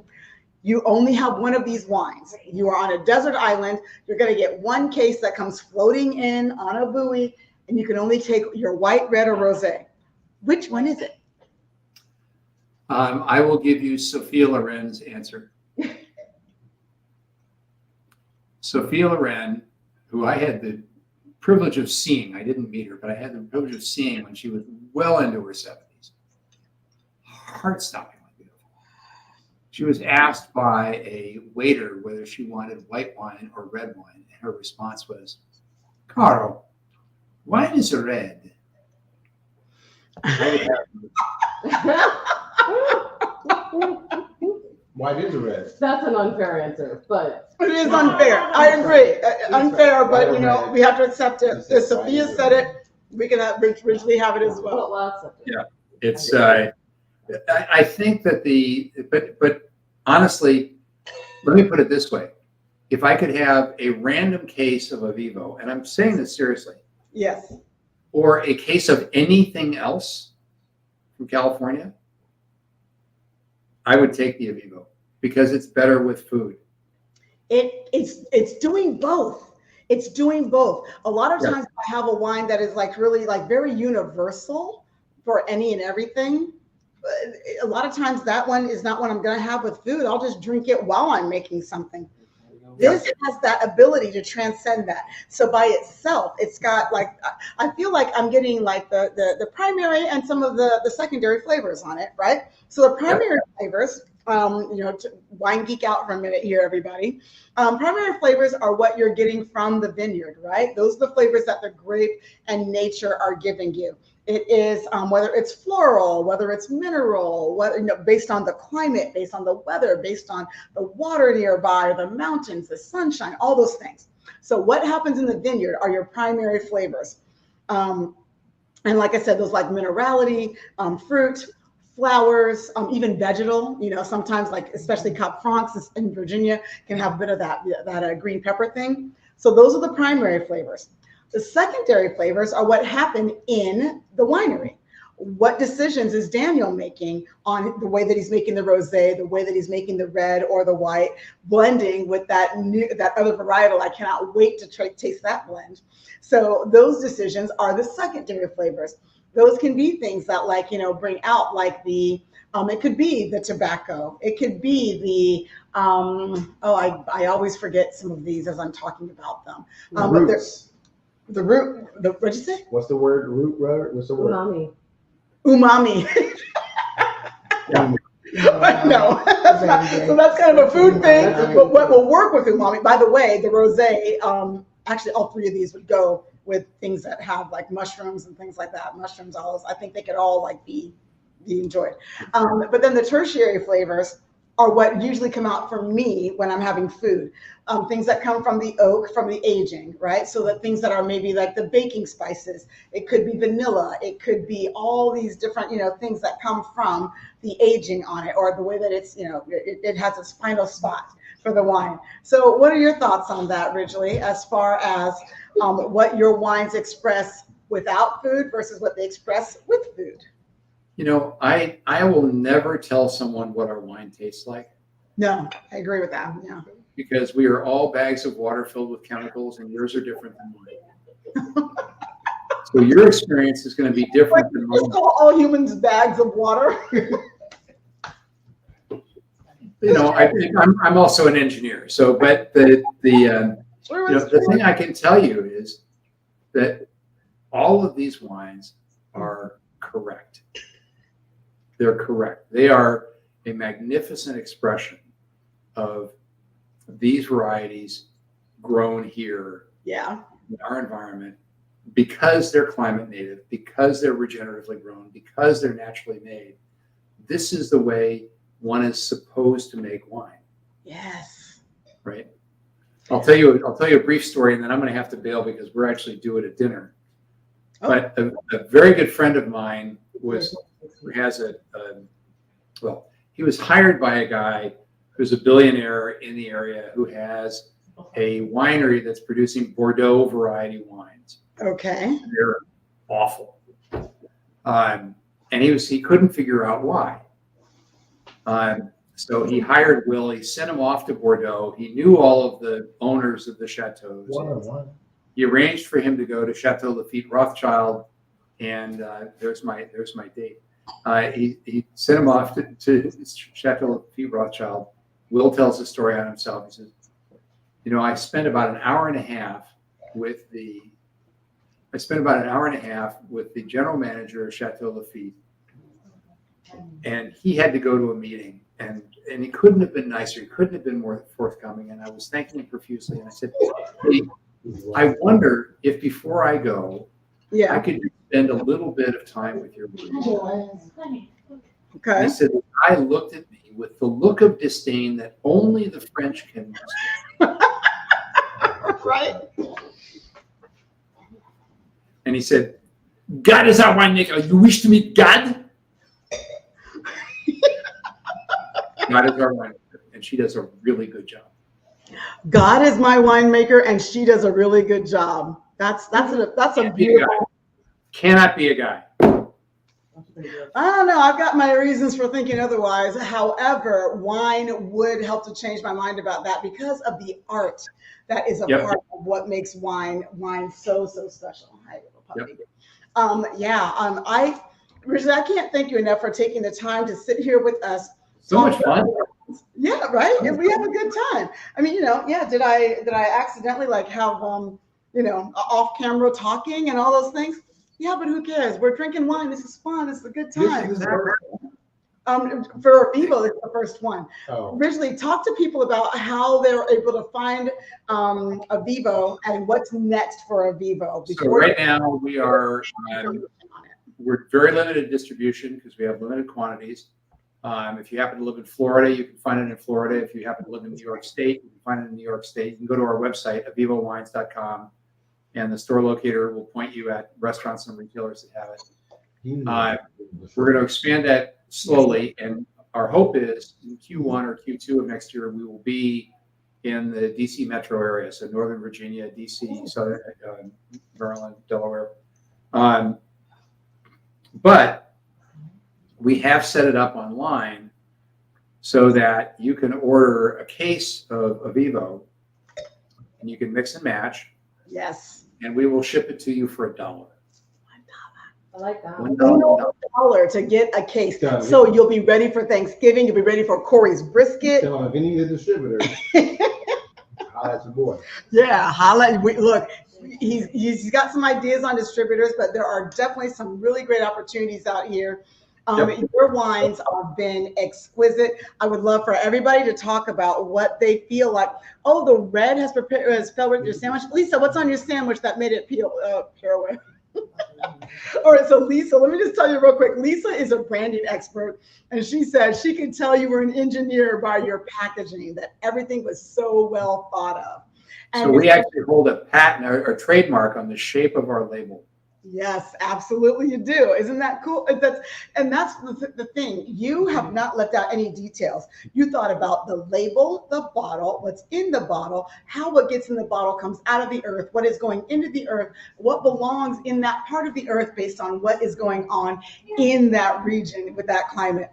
You only have one of these wines. You are on a desert island. You're going to get one case that comes floating in on a buoy, and you can only take your white, red, or rosé. Which one is it? I will give you Sophia Loren's answer. Sophia Loren, who I had the privilege of seeing, I didn't meet her, but I had the privilege of seeing when she was well into her 70s. Heart-stoppingly beautiful. She was asked by a waiter whether she wanted white wine or red wine, and her response was, "Carl, wine is red." Why is it red? That's an unfair answer, but It is unfair. I agree. Unfair, but we have to accept it. If Sophia said it, we can originally have it as well. we'll accept it. Yeah, it's. I think that but honestly, let me put it this way: if I could have a random case of AVIVO, and I'm saying this seriously, Yes. or a case of anything else from California, I would take the AVIVO because it's better with food. It's doing both. It's doing both. A lot of times I have a wine that is really very universal for any and everything. A lot of times that one is not what I'm going to have with food. I'll just drink it while I'm making something. This has that ability to transcend that. So by itself, it's got I feel like I'm getting the primary and some of the secondary flavors on it, right? So the primary flavors, to wine geek out for a minute here, everybody. Primary flavors are what you're getting from the vineyard, right? Those are the flavors that the grape and nature are giving you. It is whether it's floral, whether it's mineral, based on the climate, based on the weather, based on the water nearby, the mountains, the sunshine, all those things. So what happens in the vineyard are your primary flavors. And like I said, those like minerality, fruit, flowers, even vegetal, sometimes especially Cap Francs in Virginia can have a bit of that green pepper thing. So those are the primary flavors. The secondary flavors are what happen in the winery. What decisions is Daniel making on the way that he's making the rosé, the way that he's making the red or the white, blending with that other varietal. I cannot wait to taste that blend. So those decisions are the secondary flavors. Those can be things that bring out it could be the tobacco. It could be I always forget some of these as I'm talking about them. But the root, what'd you say? What's the word? Root? What's the word? Umami. umami. Yeah. No, that's not, so that's kind of a food thing, but what will work with umami, by the way, the rosé, actually all three of these would go with things that have like mushrooms and things like that. Mushrooms, olives, I think they could all like be enjoyed. But then the tertiary flavors are what usually come out for me when I'm having food. Things that come from the oak, from the aging, right? So that things that are maybe like the baking spices, it could be vanilla, it could be all these different, things that come from the aging on it, or the way that it's, it has its final spot for the wine. So what are your thoughts on that, Ridgely, as far as what your wines express without food versus what they express with food? I will never tell someone what our wine tastes like. No, I agree with that. Yeah. Because we are all bags of water filled with chemicals, and yours are different than mine. So your experience is going to be different than mine. All humans bags of water. I'm also an engineer. So, but the thing I can tell you is that all of these wines are correct. They're correct. They are a magnificent expression of these varieties grown here in our environment, because they're climate native, because they're regeneratively grown, because they're naturally made. This is the way one is supposed to make wine. Yes. Right. I'll tell you a brief story, and then I'm going to have to bail because we're actually due at a dinner. Oh. But a very good friend of mine he was hired by a guy who's a billionaire in the area who has a winery that's producing Bordeaux variety wines. Okay. They're awful. And he couldn't figure out why. So he hired Will. He sent him off to Bordeaux. He knew all of the owners of the chateaus. He arranged for him to go to Chateau Lafite Rothschild, and there's my date. He sent him off to Chateau Lafite Rothschild. Will tells the story on himself. He says, I spent about an hour and a half with the general manager of Chateau Lafite, and he had to go to a meeting, and he couldn't have been nicer. He couldn't have been more forthcoming. And I was thanking him profusely, and I said, hey, I wonder if before I go, I could spend a little bit of time with your wine. Okay. He said, the guy looked at me with the look of disdain that only the French can muster. Right. And he said, God is our winemaker. You wish to meet God? God is our winemaker, and she does a really good job. God is my winemaker, and she does a really good job. That's a beautiful. Cannot be a guy. I don't know. I've got my reasons for thinking otherwise. However, wine would help to change my mind about that because of the art that is a part of what makes wine so special. Hi, little puppy. Richard, I can't thank you enough for taking the time to sit here with us. So much fun. Yeah, right. And we have a good time. I mean, did I accidentally have off camera talking and all those things? Yeah, but who cares? We're drinking wine. This is fun. It's a good time. For AVIVO, it's the first one. Oh. Originally, talk to people about how they're able to find AVIVO and what's next for AVIVO. So right now we're very limited distribution because we have limited quantities. If you happen to live in Florida, you can find it in Florida. If you happen to live in New York State, you can find it in New York State. You can go to our website, avivowines.com, and the store locator will point you at restaurants and retailers that have it. We're going to expand that slowly, and our hope is in Q1 or Q2 of next year, we will be in the DC metro area, so Northern Virginia, DC, Southern Maryland, Delaware. But we have set it up online so that you can order a case of AVIVO, and you can mix and match. Yes. And we will ship it to you for $1. I like that. $1 to get a case. So you'll be ready for Thanksgiving. You'll be ready for Corey's brisket. Tell him if any of the distributors, holla at your boy. Yeah, holla. Look, he's got some ideas on distributors, but there are definitely some really great opportunities out here. Your wines have been exquisite. I would love for everybody to talk about what they feel like. Oh, the red has fell with your sandwich. Lisa, what's on your sandwich that made it peel away? All right, so Lisa, let me just tell you real quick. Lisa is a branding expert, and she said she can tell you were an engineer by your packaging, that everything was so well thought of. And so we actually hold a patent or trademark on the shape of our label. Yes, absolutely you do. Isn't that cool? That's the thing. You have not left out any details. You thought about the label, the bottle, what's in the bottle, how what gets in the bottle comes out of the earth, what is going into the earth, what belongs in that part of the earth based on what is going on in that region with that climate.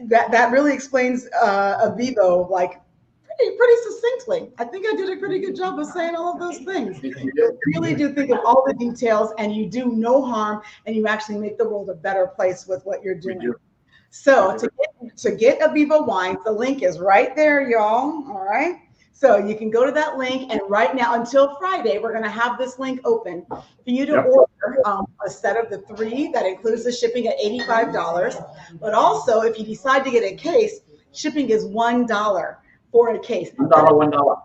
That really explains AVIVO like pretty succinctly. I think I did a pretty good job of saying all of those things. You really do think of all the details, and you do no harm, and you actually make the world a better place with what you're doing. So to get AVIVO Wines, the link is right there, y'all. All right. So you can go to that link, and right now until Friday, we're going to have this link open for you to order a set of the 3 that includes the shipping at $85. But also, if you decide to get a case, shipping is $1 for a case. $1.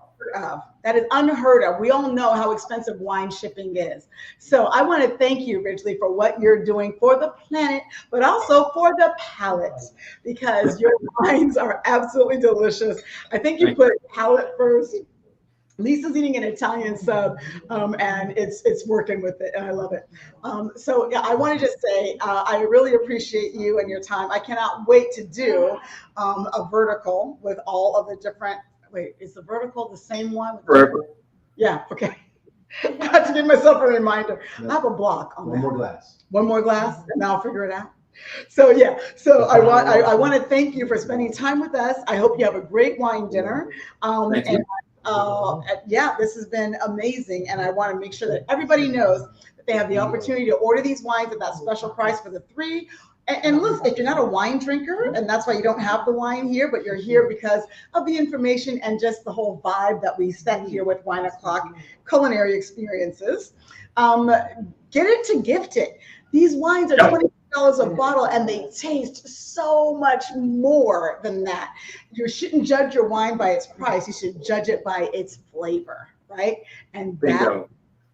That is unheard of. We all know how expensive wine shipping is. So I want to thank you, Ridgely, for what you're doing for the planet, but also for the palate, because your wines are absolutely delicious. I think you put palate first. Lisa's eating an Italian sub, and it's working with it, and I love it. So yeah, I want to just say I really appreciate you and your time. I cannot wait to do a vertical with all of the different. Wait, is the vertical the same one? Yeah. Okay. I have to give myself a reminder. I have a block on that. One more glass, and now I'll figure it out. So yeah, so I want to thank you for spending time with us. I hope you have a great wine dinner. Yeah, this has been amazing, and I want to make sure that everybody knows that they have the opportunity to order these wines at that special price for the 3. And listen, if you're not a wine drinker, and that's why you don't have the wine here, but you're here because of the information and just the whole vibe that we set here with WineauxClock Culinary Experiences, get it to gift it. These wines are $20 a bottle, and they taste so much more than that. You shouldn't judge your wine by its price. You should judge it by its flavor, right? And that,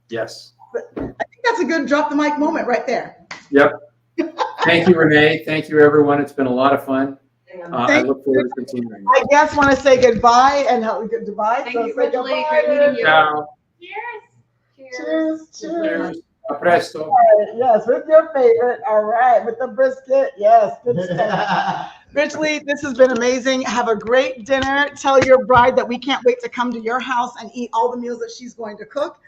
yes, I think that's a good drop the mic moment right there. Yep. Thank you, Renee. Thank you, everyone. It's been a lot of fun. I look forward to continuing. I guess want to say goodbye and goodbye. Thank you, Ridgely. Great meeting you. Ciao. Cheers. Cheers. A presto. Right, yes, with your favorite. All right, with the brisket. Yes, good stuff. Ridgely, this has been amazing. Have a great dinner. Tell your bride that we can't wait to come to your house and eat all the meals that she's going to cook.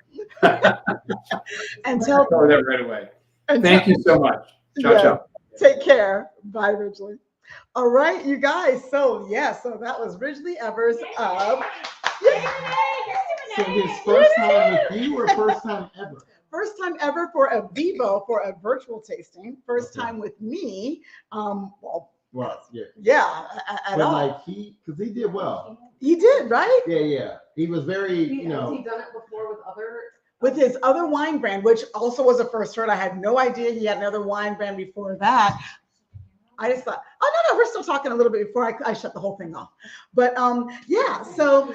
And tell that right away. Thank you so much. Ciao, ciao. Take care. Bye, Ridgely. All right, you guys. So that was Ridgely Evers of. So his first time with you or first time ever? First time ever for AVIVO for a virtual tasting. First time with me. Yeah. At all. Like because he did well. He did, right? Yeah. He was very, Has he done it before with other? With his other wine brand, which also was a first heard. I had no idea he had another wine brand before that. I just thought, oh no, we're still talking a little bit before I shut the whole thing off. But so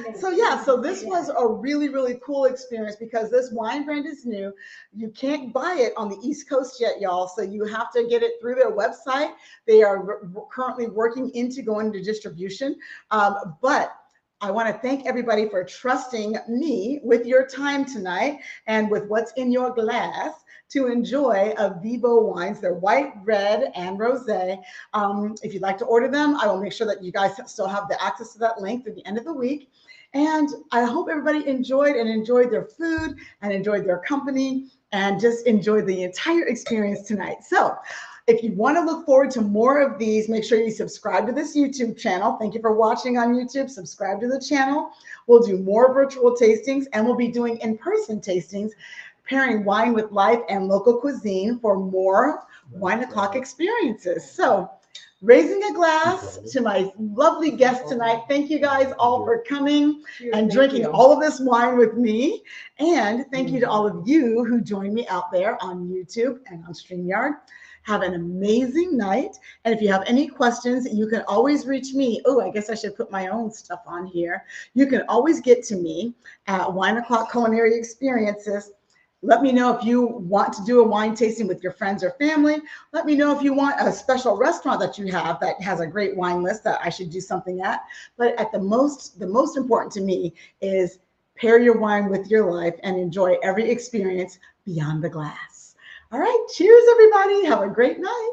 this was a really, really cool experience because this wine brand is new. You can't buy it on the East Coast yet, y'all. So you have to get it through their website. They are currently working into going to distribution. But I want to thank everybody for trusting me with your time tonight and with what's in your glass to enjoy AVIVO wines. They're white, red, and rosé. If you'd like to order them, I will make sure that you guys still have the access to that link through the end of the week. And I hope everybody enjoyed their food and enjoyed their company and just enjoyed the entire experience tonight. So if you want to look forward to more of these, make sure you subscribe to this YouTube channel. Thank you for watching on YouTube. Subscribe to the channel. We'll do more virtual tastings, and we'll be doing in-person tastings, pairing wine with life and local cuisine for more WineauxClock experiences. So raising a glass to my lovely guests tonight. Thank you guys all for coming and drinking all of this wine with me. And thank you to all of you who joined me out there on YouTube and on StreamYard. Have an amazing night. And if you have any questions, you can always reach me. Oh, I guess I should put my own stuff on here. You can always get to me at WineauxClock Culinary Experiences. Let me know if you want to do a wine tasting with your friends or family. Let me know if you want a special restaurant that you have that has a great wine list that I should do something at. But the most important to me is pair your wine with your life and enjoy every experience beyond the glass. All right, cheers, everybody. Have a great night.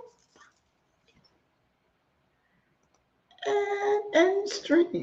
And stream.